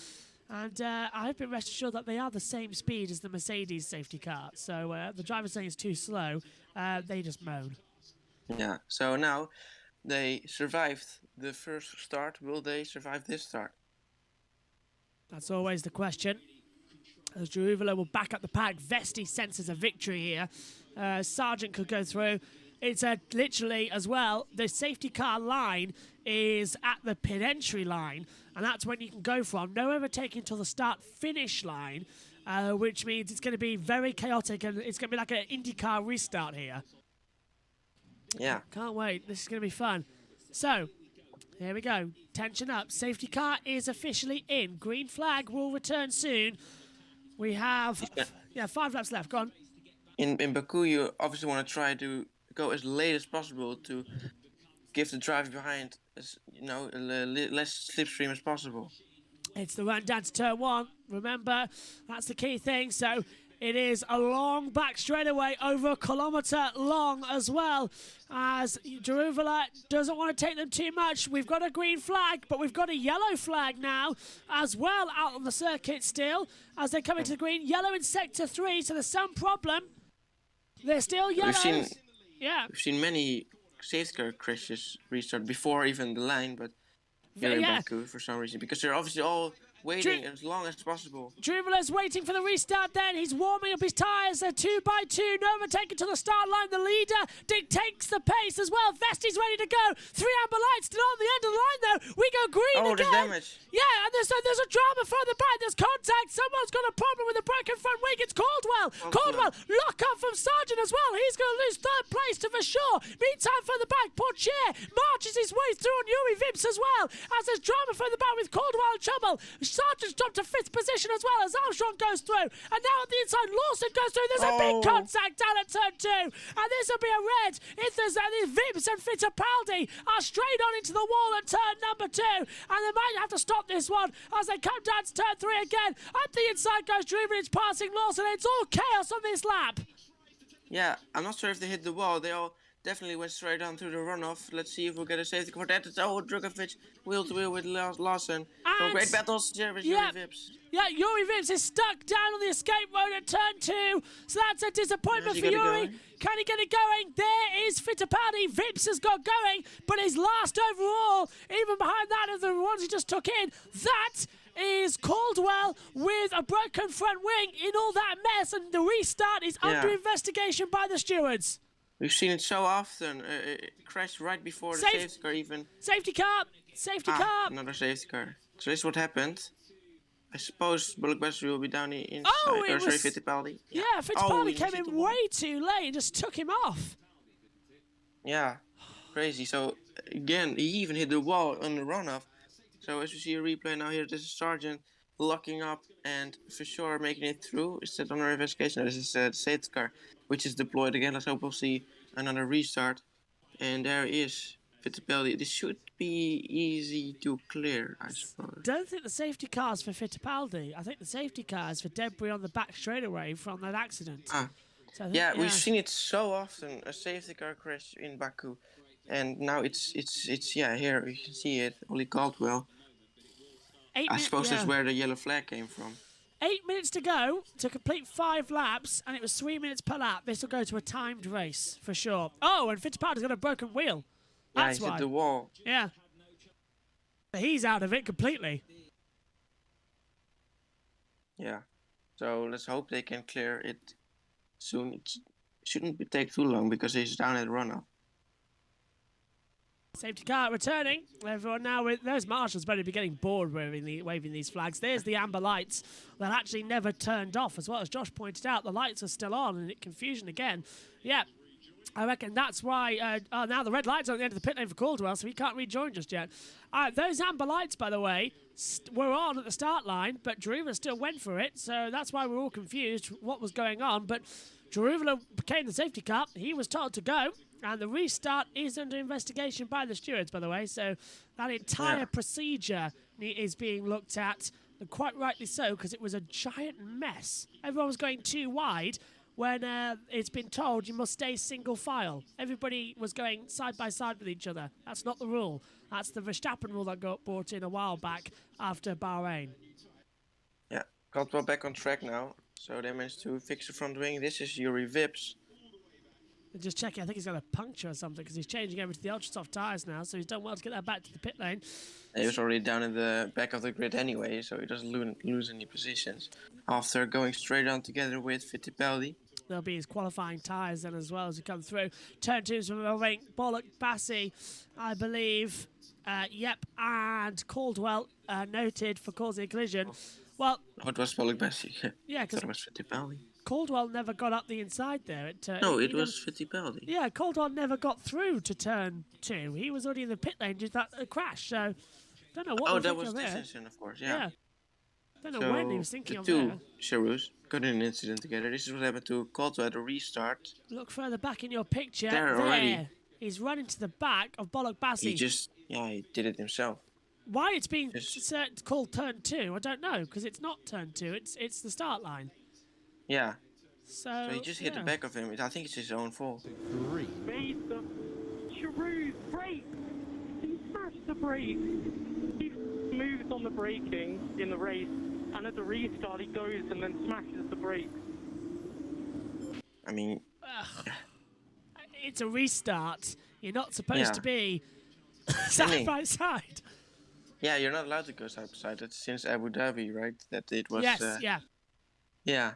And I've been rest assured that they are the same speed as the Mercedes safety car. So the driver saying it's too slow, they just moan. Yeah, so now they survived the first start. Will they survive this start? That's always the question. As Geruvalo will back up the pack, Vesti senses a victory here. Sargent could go through. It's literally as well, the safety car line is at the pit entry line, and that's when you can go from. No overtaking until the start-finish line, which means it's going to be very chaotic, and it's going to be like an IndyCar restart here. Yeah. Can't wait. This is going to be fun. So, here we go. Tension up. Safety car is officially in. Green flag will return soon. We have 5 laps left. Go on. In Baku, you obviously want to try to go as late as possible to give the driver behind, less slipstream as possible. It's the run down to turn 1. Remember, that's the key thing. So it is a long back straightaway, over a kilometre long as well, as Jeruvala doesn't want to take them too much. We've got a green flag, but we've got a yellow flag now as well out on the circuit still, as they come into the green. Yellow in sector 3, so there's some problem. They're still yellow. We've seen many safety car crashes restart before even the line, but here in Baku for some reason, because they're obviously all waiting as long as possible. Druvala's waiting for the restart then. He's warming up his tyres. They're 2 by 2. No overtaken to the start line. The leader dictates the pace as well. Vesti's ready to go. 3 amber lights still on the end of the line though. We go green again. There's damage. Yeah, and there's a drama from the back. There's contact. Someone's got a problem with the broken front wing. It's Caldwell. Caldwell, lock up from Sargent as well. He's going to lose 3rd place to for sure. Meantime, from the back, Portier marches his way through on Yuri Vips as well, as there's drama from the back with Caldwell in trouble. Sargent's dropped to 5th position as well as Armstrong goes through. And now at the inside, Lawson goes through. There's a big contact down at turn 2. And this will be a red. If there's Vips and Fittipaldi are straight on into the wall at turn number 2. And they might have to stop this one as they come down to turn 3 again. Up the inside goes Druvalic passing Lawson. It's all chaos on this lap. Yeah, I'm not sure if they hit the wall. They all definitely went straight on through the runoff. Let's see if we'll get a safety car. It's Drugovic wheel to wheel with Lawson. Some great battles here with Yuri Vips. Yeah, Yuri Vips is stuck down on the escape road at turn 2. So that's a disappointment for Yuri. Can he get it going? There is Fittipaldi. Vips has got going, but his last overall, even behind that of the ones he just took in, that is Caldwell with a broken front wing in all that mess, and the restart is under investigation by the stewards. We've seen it so often. It crashed right before the safety car even. Safety car! Safety car! Another safety car. So this is what happened. I suppose Bullock-Bessery will be down inside. Fittipaldi. Yeah, Fittipaldi came in way too late and just took him off. Yeah, crazy. So again, he even hit the wall on the runoff. So as we see a replay now here, this is Sargent locking up and for sure making it through. Is that under investigation? No, this is the safety car, which is deployed again. Let's hope we'll see another restart. And there is Fittipaldi. This should be easy to clear, I suppose. Don't think the safety car's for Fittipaldi. I think the safety car is for debris on the back straightaway from that accident. So we've seen it so often, a safety car crash in Baku. And now it's here you can see it, Ollie Caldwell. I suppose that's where the yellow flag came from. 8 minutes to go to complete 5 laps, and it was 3 minutes per lap. This will go to a timed race for sure. Oh, and Fittipaldi's got a broken wheel. That's why. Hit the wall. Yeah. But he's out of it completely. Yeah. So let's hope they can clear it soon. It shouldn't take too long because he's down at runoff. Safety car returning. Everyone now with those marshals better be getting bored waving these flags. There's the amber lights that actually never turned off, as well as Josh pointed out. The lights are still on, and confusion again. Yeah, I reckon that's why. Now the red lights are at the end of the pit lane for Caldwell, so he can't rejoin just yet. Those amber lights, by the way, were on at the start line, but Jeruvala still went for it, so that's why we're all confused what was going on. But Jeruvala became the safety car. He was told to go. And the restart is under investigation by the stewards, by the way. So that entire procedure is being looked at, and quite rightly so, because it was a giant mess. Everyone was going too wide when it's been told you must stay single file. Everybody was going side by side with each other. That's not the rule. That's the Verstappen rule that got brought in a while back after Bahrain. Yeah, Caldwell back on track now. So they managed to fix the front wing. This is Yuri Vips. Just checking, I think he's got a puncture or something because he's changing over to the ultra soft tyres now, so he's done well to get that back to the pit lane. He was already down in the back of the grid anyway, so he doesn't lose any positions. After going straight on together with Fittipaldi. There'll be his qualifying tyres then as well as we come through. Turn 2's from Bollock, Bassi, I believe. And Caldwell noted for causing a collision. Well, it was Bollock Bassi. Yeah, because it was Fittipaldi. Caldwell never got up the inside there. No, he it was Fittipaldi. Yeah, Caldwell never got through to turn 2. He was already in the pit lane due to that crash. So, don't know what. Oh, we're that thinking was of this there. incident, of course. Yeah. Don't know when he was thinking the of two there. Cherus got in an incident together. This is what happened to Caldwell at a restart. Look further back in your picture. There already. He's running to the back of Bollock Bassi. He did it himself. Why it's being called turn 2, I don't know, because it's not turn 2. It's the start line. Yeah. So he just hit the back of him. I think it's his own fault. Made the Cherus brake. He smashed the brake. He moves on the braking in the race, and at the restart he goes and then smashes the brakes. I mean, it's a restart. You're not supposed to be side by side. Yeah, you're not allowed to go side by side. That's since Abu Dhabi, right? That it was. Yes, yeah.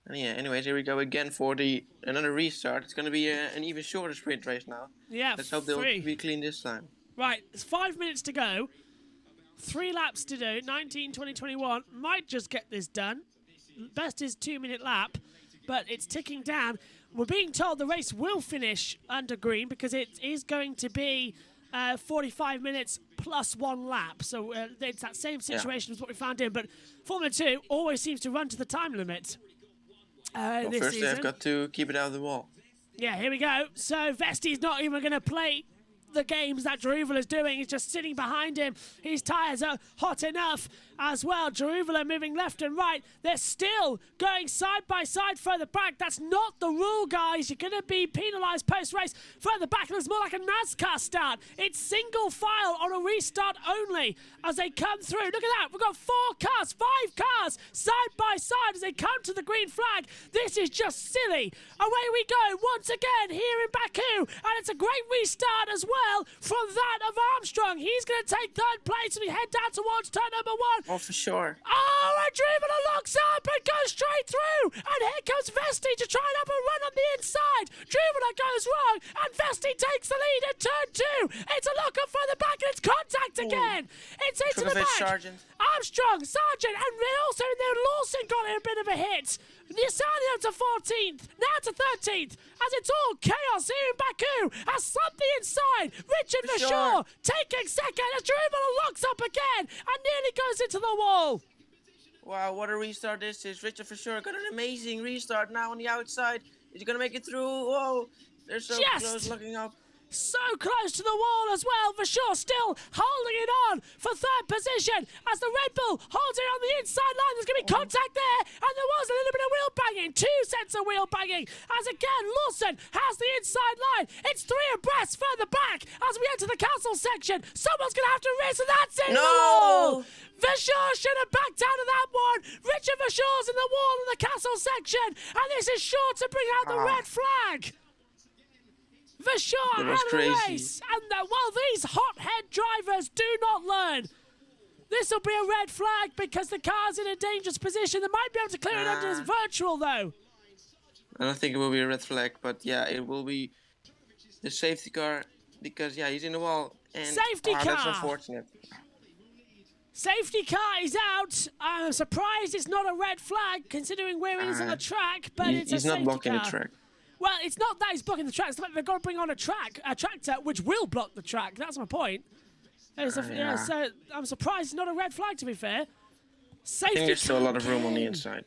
And yeah. Anyways, here we go again for another restart. It's gonna be an even shorter sprint race now. Yeah. Let's hope they'll be clean this time. Right, it's 5 minutes to go. 3 laps to do. 19, 20, 21. Might just get this done. Best is 2-minute lap, but it's ticking down. We're being told the race will finish under green because it is going to be 45 minutes plus 1 lap. So it's that same situation as what we found in. But Formula 2 always seems to run to the time limit. Well, this first season. they've got to keep it out of the wall. Yeah, here we go. So Vesti's not even going to play the games that Jeruvala is doing. He's just sitting behind him. His tyres are hot enough as well. Jeruvala moving left and right. They're still going side by side further back. That's not the rule, guys. You're going to be penalised post-race. Further back looks more like a NASCAR start. It's single file on a restart only as they come through. Look at that. We've got 4 cars, 5 cars side by side as they come to the green flag. This is just silly. Away we go once again here in Baku. And it's a great restart as well from that of Armstrong. He's going to take 3rd place and we head down towards turn number 1. Oh, for sure. Oh, and Jeruvala locks up and goes straight through. And here comes Vesti to try and have a run on the inside. Jeruvala goes wrong and Vesti takes the lead at turn 2. It's a lock up further back and it's contact again. It's into the back. Sargent. Armstrong, Sargent, and also Lawson got a bit of a hit. Nisadio to 14th, now to 13th, as it's all chaos here in Baku, as something inside, Richard Verschoor taking 2nd, as Jeruvala locks up again, and nearly goes into the wall. Wow, what a restart this is. Richard Verschoor got an amazing restart now on the outside. Is he going to make it through? Whoa, they're so close looking up. So close to the wall as well. Verschoor still holding it on for 3rd position as the Red Bull holds it on the inside line. There's going to be contact there, and there was a little bit of wheel banging. 2 sets of wheel banging as again Lawson has the inside line. It's 3 abreast further back as we enter the castle section. Someone's going to have to race, and that's it. No! The wall. Verschoor should have backed out of that one. Richard Verschoor's in the wall in the castle section, and this is sure to bring out the red flag. Verschoor out of the race, and these hothead drivers do not learn. This will be a red flag because the car's in a dangerous position. They might be able to clear it under as virtual, though. I don't think it will be a red flag, but yeah, it will be the safety car because he's in the wall. And, safety car. That's unfortunate. Safety car is out. I'm surprised it's not a red flag considering where he is on the track, but it's a safety car. He's not blocking the track. Well, it's not that he's blocking the track. It's the fact they've got to bring on a tractor, which will block the track. That's my point. So I'm surprised it's not a red flag, to be fair. Safety I think there's still a lot of room on the inside.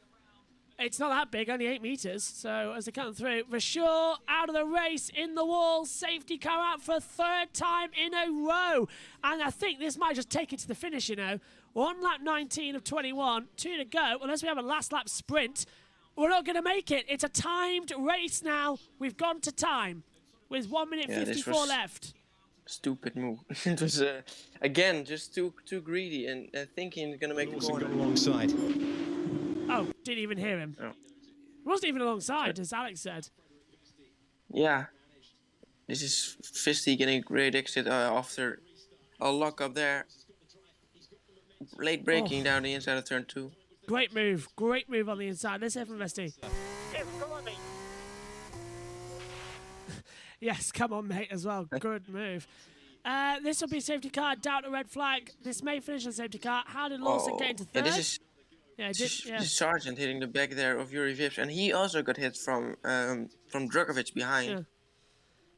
It's not that big, only 8 meters. So as they come through, Verschoor out of the race in the wall. Safety car out for a 3rd time in a row. And I think this might just take it to the finish, you know. 1 lap 19 of 21, 2 to go. Unless we have a last lap sprint, we're not going to make it. It's a timed race now. We've gone to time with 1 minute 54 left. Stupid move. It was again just too greedy and thinking he's gonna make the corner alongside. Oh, didn't even hear him. Oh. It wasn't even alongside, as Alex said. Yeah, this is Vesti getting a great exit after a lock up there. Late braking down the inside of turn 2. Great move on the inside. Let's hear from Vesti. Yes, come on, mate. Yes, come on, mate, as well. Good move. This will be safety car, doubt a red flag. This may finish on safety car. How did Lawson get into 3rd? Yeah, it did. Yeah. The sergeant hitting the back there of Yuri Vips, and he also got hit from Drugovic behind. Yeah.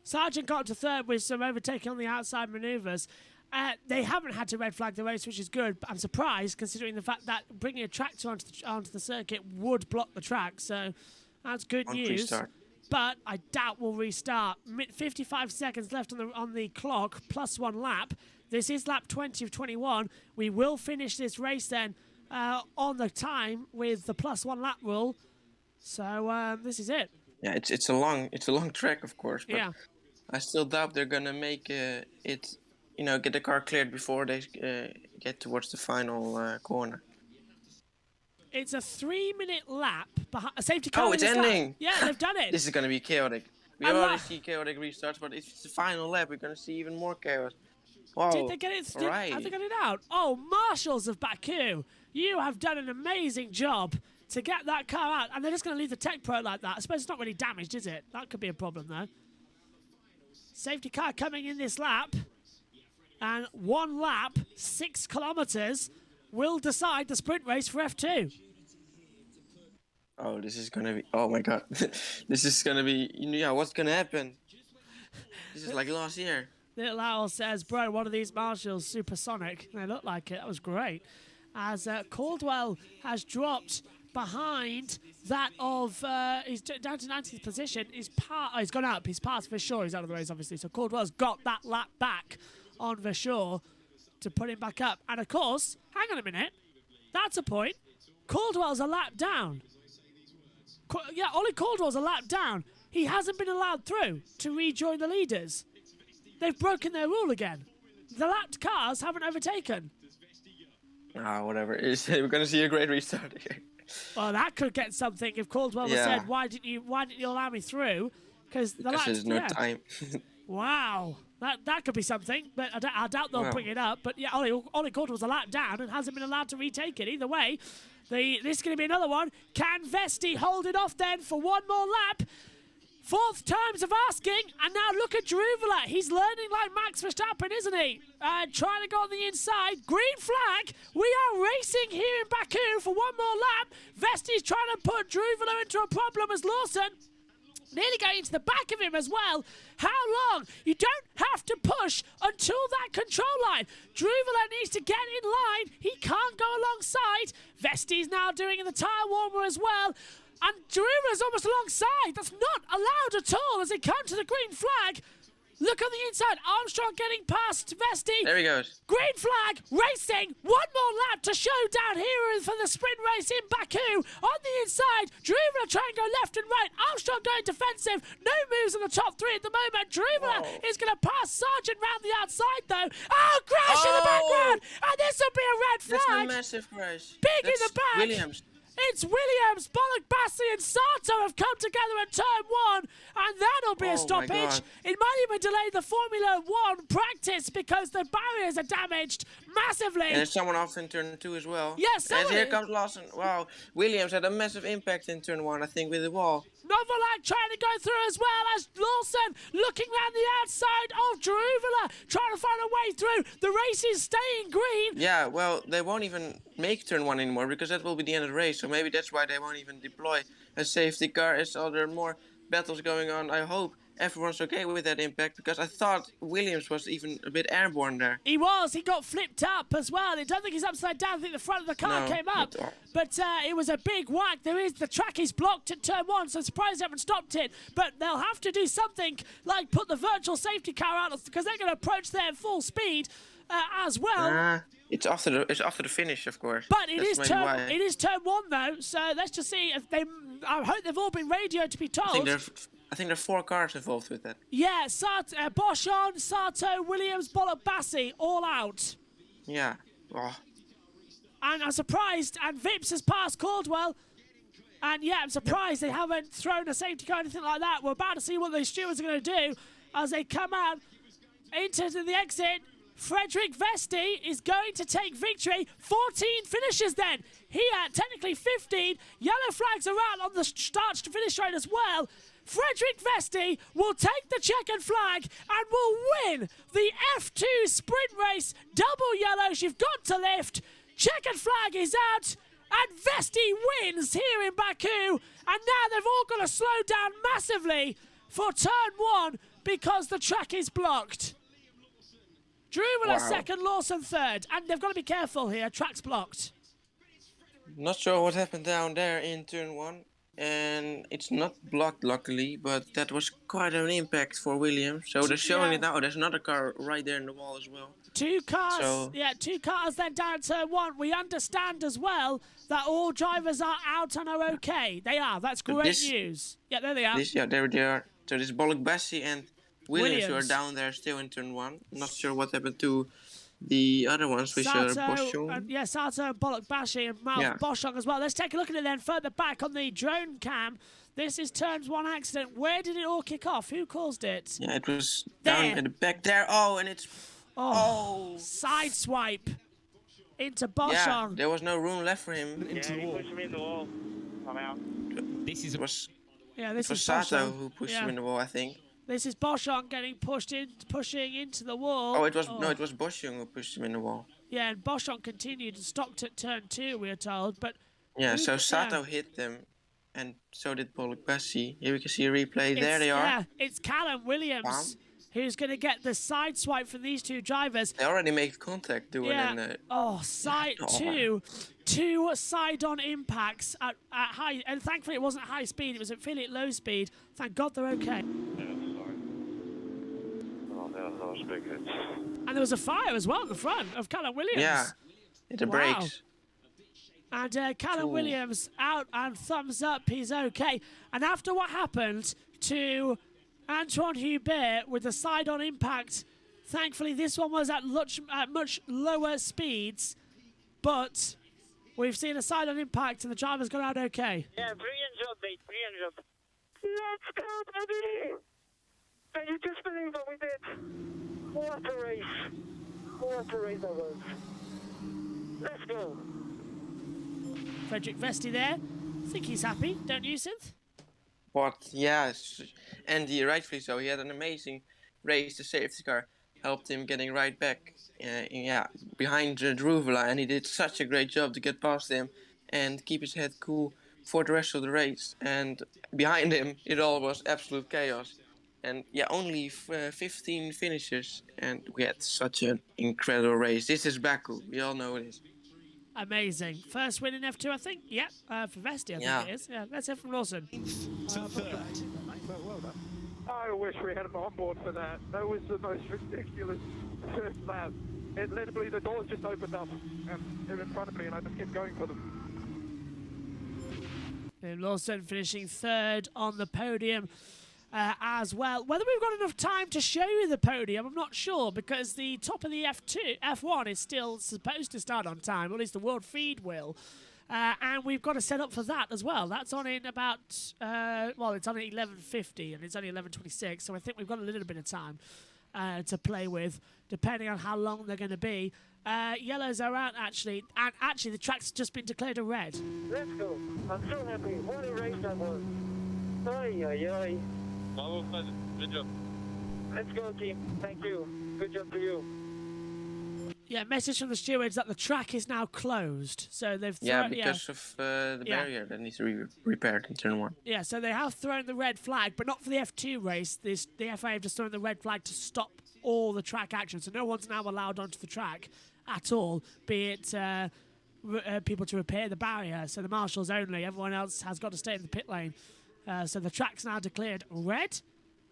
Sargent got to third with some overtaking on the outside manoeuvres. They haven't had to red flag the race, which is good, but I'm surprised considering the fact that bringing a tractor onto the circuit would block the track, so that's good news. Restart. But I doubt we'll restart. 55 seconds left on the clock, plus 1 lap. This is lap 20 of 21. We will finish this race then on the time with the plus 1 lap rule. So this is it. Yeah, it's a long track, of course. But yeah. I still doubt they're gonna make it. Get the car cleared before they get towards the final corner. It's a 3-minute lap. A safety car. Oh, it's ending. Yeah, they've done it. This is gonna be chaotic. We already see chaotic restarts, but if it's the final lap, we're gonna see even more chaos. Wow. Did they get it? Right. Have they got it out? Oh, marshals of Baku, you have done an amazing job to get that car out, and they're just going to leave the Tech Pro like that. I suppose it's not really damaged, is it? That could be a problem, though. Safety car coming in this lap, and 1 lap, 6 kilometers, will decide the sprint race for F2. Oh, this is going to be... Oh, my God. This is going to be... what's going to happen? This is like last year. Little Owl says, bro, one of these marshals, supersonic. They look like it. That was great. As Caldwell has dropped behind that of... he's down to 19th position. He's gone up. He's passed Vershaw. He's out of the race, obviously. So Caldwell's got that lap back on Vershaw to put him back up. And, of course, hang on a minute. That's a point. Caldwell's a lap down. Ollie Caldwell's a lap down. He hasn't been allowed through to rejoin the leaders. They've broken their rule again. The lapped cars haven't overtaken. Whatever. We're going to see a great restart here. Well, that could get something if Caldwell said, "Why didn't you allow me through?" Because there's no time. Wow, that could be something, but I doubt they'll bring it up. But yeah, Ollie Caldwell's a lap down and hasn't been allowed to retake it. Either way, this is going to be another one. Can Vesti hold it off then for one more lap? 4th times of asking, and now look at Druvela. He's learning like Max Verstappen, isn't he? Trying to go on the inside. Green flag. We are racing here in Baku for one more lap. Vesti's trying to put Druvela into a problem as Lawson nearly going into the back of him as well. How long? You don't have to push until that control line. Druvela needs to get in line. He can't go alongside. Vesti's now doing the tyre warmer as well. And Druvela's almost alongside. That's not allowed at all as they come to the green flag. Look on the inside. Armstrong getting past Vesti. There he goes. Green flag, racing. One more lap to show down here for the sprint race in Baku. On the inside, Druvela trying to go left and right. Armstrong going defensive. No moves in the top 3 at the moment. Druvela is going to pass Sargent round the outside though. Oh, crash in the background. And this will be a red flag. That's a massive crash. Big in the back. Williams. It's Williams, Bollock, Bassi and Sato have come together in turn 1, and that'll be a stoppage. It might even delay the Formula 1 practice because the barriers are damaged massively. And there's someone off in turn 2 as well. Yes, and here comes Lawson. Wow, Williams had a massive impact in turn 1, I think, with the wall. Novalak trying to go through as well as Lawson looking around the outside of Druvela, trying to find a way through. The race is staying green. Yeah, well, they won't even make turn 1 anymore because that will be the end of the race. So maybe that's why they won't even deploy a safety car. So there are more battles going on. I hope everyone's okay with that impact because I thought Williams was even a bit airborne there. He was. He got flipped up as well. I don't think he's upside down. I think the front of the car came up. But it was a big whack. The track is blocked at turn 1, so I'm surprised they haven't stopped it. But they'll have to do something like put the virtual safety car out because they're going to approach there at full speed as well. It's after the finish, of course. But it is turn 1 though. So let's just see if they. I hope they've all been radioed to be told. I think there are 4 cars involved with that. Yeah, Bosch on, Sato, Williams, Bollock, Bassi, all out. Yeah. Oh. And I'm surprised, and Vips has passed Caldwell. And yeah, I'm surprised they haven't thrown a safety car or anything like that. We're about to see what the stewards are going to do as they come out into the exit. Frederick Vesti is going to take victory. 14 finishes then. Here, technically 15. Yellow flags are out on the start to finish line as well. Frederick Vesti will take the checkered flag and will win the F2 sprint race. Double yellows, you've got to lift. Checkered flag is out. And Vesti wins here in Baku, and now they've all got to slow down massively for turn 1 because the track is blocked. Druvela second, Lawson third, and they've got to be careful here. Track's blocked. Not sure what happened down there in turn 1, and it's not blocked luckily, but that was quite an impact for Williams. So they're showing it now. There's another car right there in the wall as well. Two cars then down turn 1. We understand as well that all drivers are out and are okay. They are. That's great news. Yeah, there they are. There they are. So this is Bollock Bassi and Williams who are down there still in turn 1. Not sure what happened to the other ones, which are Boschung. Sato and Bollock Bassi and Malf Boschung as well. Let's take a look at it then further back on the drone cam. This is turns 1 accident. Where did it all kick off? Who caused it? Yeah, it was down at the back there. Oh, and it's... Side swipe into Boschung. Yeah, there was no room left for him. Yeah, he pushed me in the wall. I'm out. It was Boschung. Sato who pushed him in the wall, I think. This is Boschung pushing into the wall. Oh, it was Boschung who pushed him in the wall. Yeah, and Boschung continued and stopped at turn 2, we are told. But yeah, so Sato hit them, and so did Bollock Bassi. Here we can see a replay. There they are. Yeah, it's Callum Williams who's going to get the side swipe from these two drivers. They already made contact doing it. Two side-on impacts at high, and thankfully it wasn't high speed, it was at fairly low speed. Thank God they're okay. That was big hits. And there was a fire as well at the front of Callum Williams. Yeah, hit the brakes. And Callum Williams out and thumbs up, he's okay. And after what happened to Antoine Hubert with the side-on impact, thankfully this one was at much lower speeds, but we've seen a side-on impact and the driver's got out okay. Yeah, brilliant job, mate, brilliant job. Let's go, baby! Can you just believe what we did? What a race. What a race that was. Let's go. Frederick Vesti there. I think he's happy, don't you, Synth? But yes, and rightfully so. He had an amazing race. The safety car helped him getting right back behind Druvela, and he did such a great job to get past him and keep his head cool for the rest of the race. And behind him, it all was absolute chaos. And yeah, only 15 finishers, and we had such an incredible race. This is Baku. We all know it is. Amazing. First win in F2, I think. Yeah, for Vesti, I think it is. Yeah, let's hear from Lawson. I wish we had him on board for that. That was the most ridiculous first lap. It literally, the doors just opened up and in front of me, and I just kept going for them. And Lawson finishing third on the podium. As well. Whether we've got enough time to show you the podium, I'm not sure, because the top of the F1 is still supposed to start on time, or at least the world feed will. And we've got to set up for that as well. That's on in about, it's on at 11:50 and it's only 11:26, so I think we've got a little bit of time to play with, depending on how long they're going to be. Yellows are out, actually, and actually the track's just been declared a red. Let's go. I'm so happy. What a race that was. Ay, ay, ay. Good job. Let's go, team. Thank you. Good job to you. Yeah, message from the stewards that the track is now closed. So they've because of the barrier that needs to be repaired in turn 1. Yeah, so they have thrown the red flag, but not for the F2 race. The FIA have just thrown the red flag to stop all the track action. So no one's now allowed onto the track at all, be it people to repair the barrier. So the marshals only. Everyone else has got to stay in the pit lane. So the track's now declared red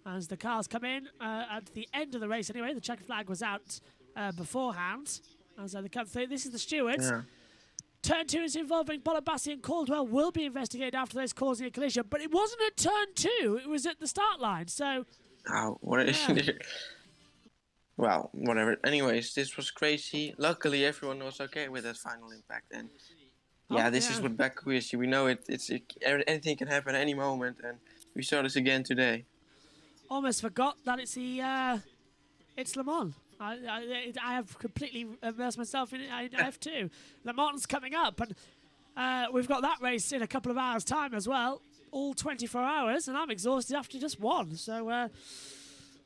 as the cars come in at the end of the race. Anyway, the checker flag was out beforehand. As they come through, this is the stewards. Yeah. Turn 2 is involving Bollock Bassi and Caldwell will be investigated after those causing a collision. But it wasn't at turn 2. It was at the start line. So... Oh, what is it? Well, whatever. Anyways, this was crazy. Luckily, everyone was okay with that final impact. And this is what Baku is. We know anything can happen at any moment, and we saw this again today. Almost forgot that it's it's Le Mans. I have completely immersed myself in F2. Le Mans coming up, and we've got that race in a couple of hours' time as well. All 24 hours, and I'm exhausted after just one. So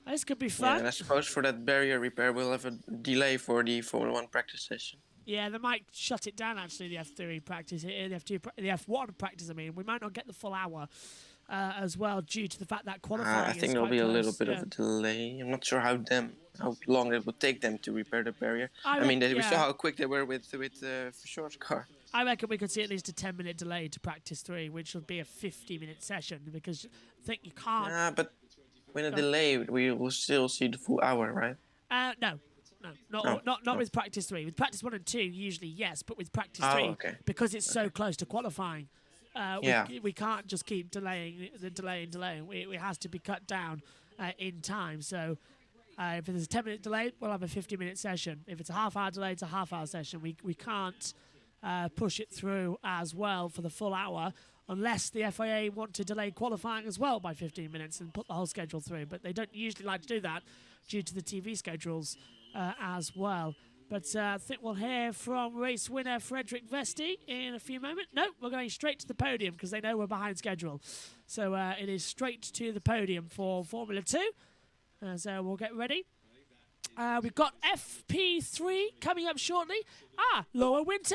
this could be fun. Yeah, and I suppose for that barrier repair, we'll have a delay for the Formula 1 practice session. Yeah, they might shut it down actually. The F3 practice, the F1 practice. I mean, we might not get the full hour as well due to the fact that qualifying. I think there'll be a little bit of a delay. I'm not sure how long it would take them to repair the barrier. I mean, we saw how quick they were with Short's car. I reckon we could see at least a 10-minute delay to practice 3, which would be a 50-minute session because I think you can't. Yeah, but with a delay, we will still see the full hour, right? No, not with practice 3. With practice 1 and 2, usually yes, but with practice 3, because it's so close to qualifying, we can't just keep delaying. It has to be cut down in time. So if there's a 10-minute delay, we'll have a 50-minute session. If it's a half-hour delay, it's a half-hour session. We can't push it through as well for the full hour unless the FIA want to delay qualifying as well by 15 minutes and put the whole schedule through. But they don't usually like to do that due to the TV schedules as well. But I think we'll hear from race winner Frederick Vesti in a few moments. No, we're going straight to the podium because they know we're behind schedule. So it is straight to the podium for Formula 2. So we'll get ready. We've got FP3 coming up shortly. Laura Winter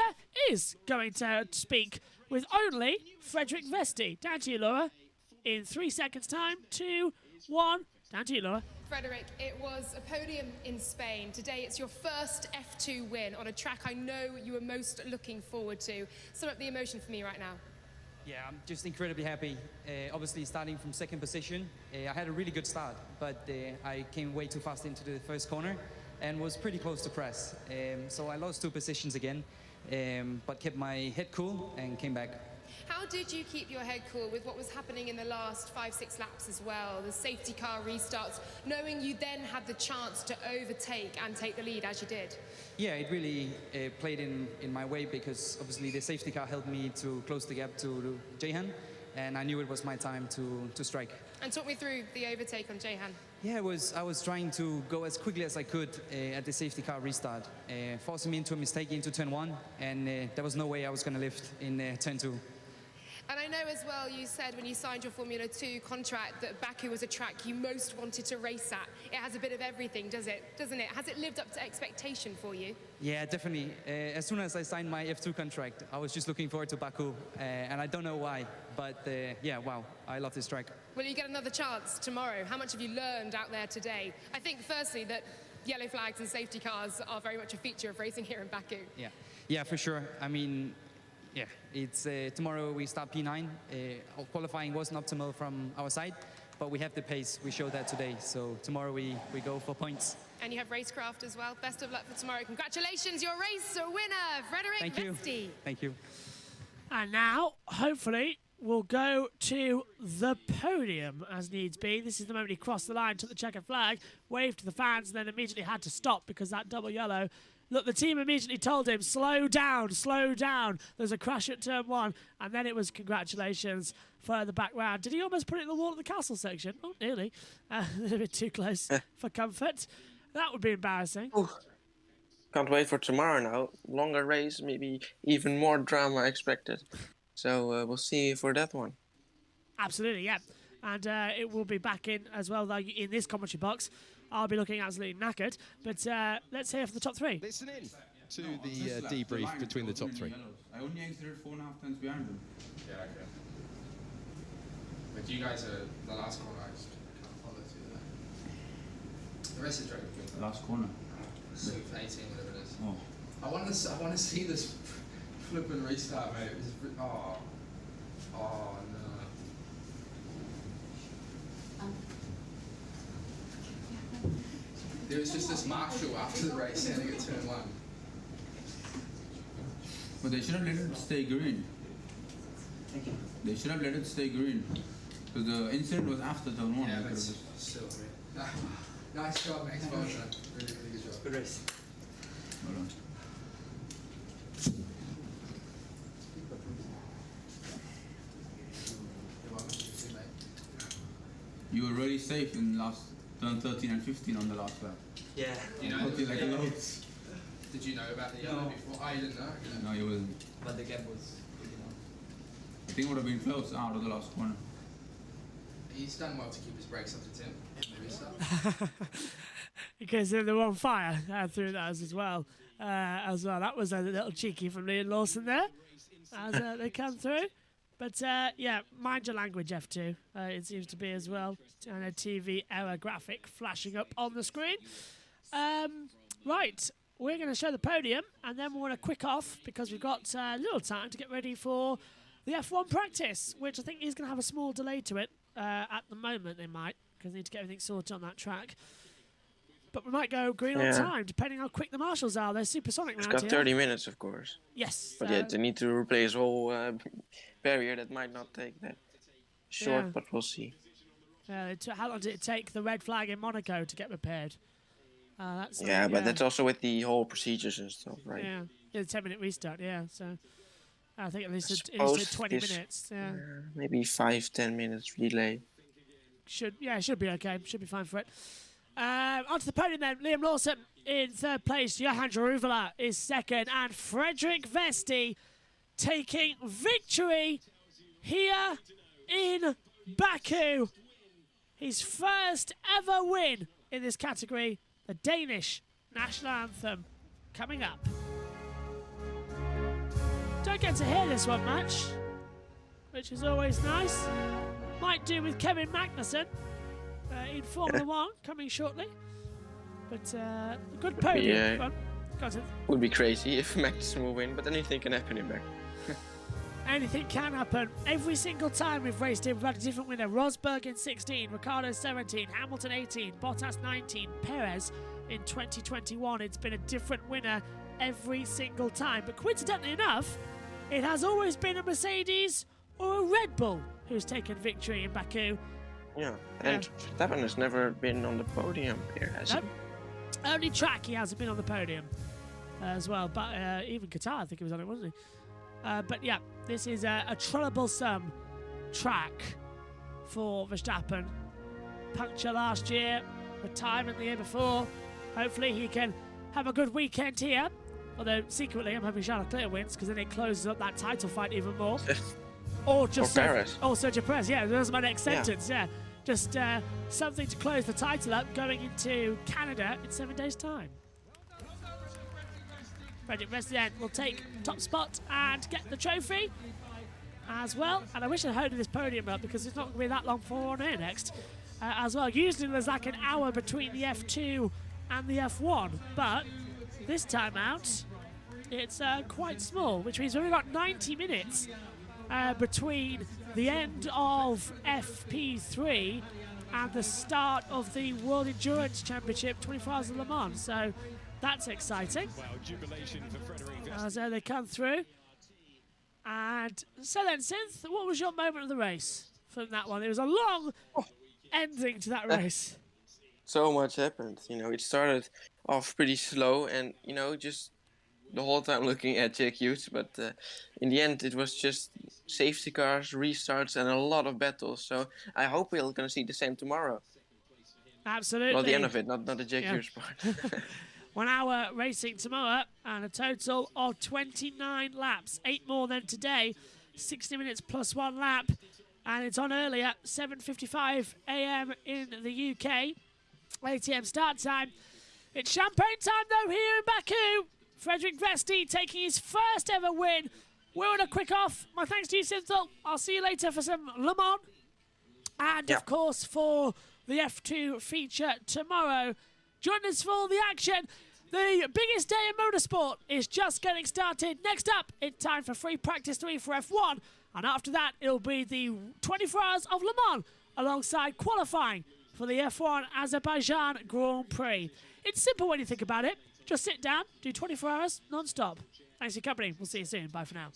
is going to speak with only Frederick Vesti. Down to you, Laura. In 3 seconds' time, 2, 1. Down to you, Laura. Frederick, it was a podium in Spain. Today it's your first F2 win on a track I know you were most looking forward to. Sum up the emotion for me right now. Yeah, I'm just incredibly happy. Obviously, starting from second position, I had a really good start, but I came way too fast into the first corner and was pretty close to press. So I lost 2 positions again, but kept my head cool and came back. How did you keep your head cool with what was happening in the last 5-6 laps as well? The safety car restarts, knowing you then had the chance to overtake and take the lead as you did. Yeah, it really played in my way because obviously the safety car helped me to close the gap to Jehan, and I knew it was my time to strike. And talk me through the overtake on Jehan. Yeah, I was trying to go as quickly as I could at the safety car restart, forcing me into a mistake into turn 1, and there was no way I was going to lift in turn 2. And I know as well you said when you signed your Formula 2 contract that Baku was a track you most wanted to race at. It has a bit of everything, doesn't it? Has it lived up to expectation for you? Yeah, definitely. As soon as I signed my F2 contract, I was just looking forward to Baku, and I don't know why, but yeah, wow, I love this track. Will you get another chance tomorrow? How much have you learned out there today? I think firstly that yellow flags and safety cars are very much a feature of racing here in Baku. Yeah, for sure. I mean, yeah, it's tomorrow we start P9. Qualifying wasn't optimal from our side, but we have the pace. We showed that today. So tomorrow we go for points. And you have racecraft as well. Best of luck for tomorrow. Congratulations, your race winner, Frederick Vesti. Thank you. And now, hopefully, we'll go to the podium as needs be. This is the moment he crossed the line, took the checkered flag, waved to the fans, and then immediately had to stop because that double yellow. Look, the team immediately told him, slow down, slow down. There's a crash at turn 1. And then it was congratulations for the back round. Did he almost put it in the wall at the castle section? Oh, nearly. A little bit too close for comfort. That would be embarrassing. Ooh. Can't wait for tomorrow now. Longer race, maybe even more drama expected. So we'll see for that one. Absolutely, yeah. And it will be back in as well, though, in this commentary box. I'll be looking absolutely knackered. But let's hear for the top 3. Listen in to the debrief between the top 3. I only exited 4.5 turns behind them. Yeah, okay. But you guys are the last corner. I just can't follow to that. The rest is right between the last corner. 18, whatever it is. Oh. I want to see this flipping restart, mate. It was, oh no. There was just this marshal after the race standing at turn 1. But they should have let it stay green. Thank you. They should have let it stay green. Because the incident was after turn 1. Yeah, but still, nice job, Max. Well done. Really, really good job. Good race. Well done. You were really safe in last turn 13 and 15 on the last lap. Yeah. You know, like loads. Did you know about the yellow before? I didn't know. No, you wasn't. But the gap was big enough. I think it would have been close out of the last corner. He's done well to keep his brakes up to 10 in the restart. Because they were on fire through those as well. as well. That was a little cheeky from Liam Lawson there as they come through. But yeah, mind your language, F2. It seems to be as well. And a TV error graphic flashing up on the screen. Right, we're going to show the podium, and then we're going to quick off because we've got a little time to get ready for the F1 practice, which I think is going to have a small delay to it. At the moment, they might, because they need to get everything sorted on that track. But we might go green on time, depending how quick the marshals are. They're supersonic It's around got here. 30 minutes, of course. Yes. But yeah, they need to replace whole barrier. That might not take that short, but we'll see. How long did it take the red flag in Monaco to get repaired? But that's also with the whole procedures and stuff, right? Yeah, the 10-minute restart, so I think at least 20 minutes. Yeah. Maybe 5-10 minutes delay. Should be okay. Should be fine for it. Onto the podium then. Liam Lawson in third place. Johan Jaruvela is second. And Frederick Vesti taking victory here in Baku. His first ever win in this category. The Danish national anthem coming up. Don't get to hear this one much, which is always nice. Might do with Kevin Magnussen in Formula 1 coming shortly. But a good podium. Would be crazy if Magnussen will win, but anything can happen in Baku. Anything can happen. Every single time we've raced here, we've had a different winner. Rosberg in 16, Ricciardo 17, Hamilton 18, Bottas 19, Perez in 2021. It's been a different winner every single time. But coincidentally enough, it has always been a Mercedes or a Red Bull who's taken victory in Baku. Yeah, and Verstappen has never been on the podium here, has he? Only track he hasn't been on the podium as well. But even Qatar, I think he was on it, wasn't he? But yeah, this is a troublesome track for Verstappen. Puncture last year, retirement the year before. Hopefully he can have a good weekend here. Although secretly I'm hoping Charles Leclerc wins because then it closes up that title fight even more. Or just Perez. Sergio Perez, yeah, that's my next sentence, yeah. Just something to close the title up going into Canada in 7 days' time. Frederick Vesti will take top spot and get the trophy as well. And I wish I'd holded this podium up because it's not going to be that long for on air next as well. Usually there's like an hour between the F2 and the F1, but this time out it's quite small, which means we've got 90 minutes between the end of FP3 and the start of the World Endurance Championship 24 Hours of Le Mans. So that's exciting. As they come through. And so then, Synth, what was your moment of the race from that one? It was a long ending to that race. So much happened. It started off pretty slow and, just the whole time looking at Jack Hughes. But in the end, it was just safety cars, restarts, and a lot of battles. So I hope we're going to see the same tomorrow. Absolutely. Well, the end of it, not the Jack Hughes part. 1 hour racing tomorrow and a total of 29 laps. 8 more than today. 60 minutes plus 1 lap. And it's on early at 7:55 a.m. in the UK. 8 a.m. start time. It's champagne time though here in Baku. Frederick Vesti taking his first ever win. We're on a quick off. My thanks to you, Synthol. I'll see you later for some Le Mans. And of course for the F2 feature tomorrow. Join us for all the action. The biggest day in motorsport is just getting started. Next up, it's time for free practice 3 for F1. And after that, it'll be the 24 Hours of Le Mans alongside qualifying for the F1 Azerbaijan Grand Prix. It's simple when you think about it. Just sit down, do 24 hours non-stop. Thanks for your company. We'll see you soon. Bye for now.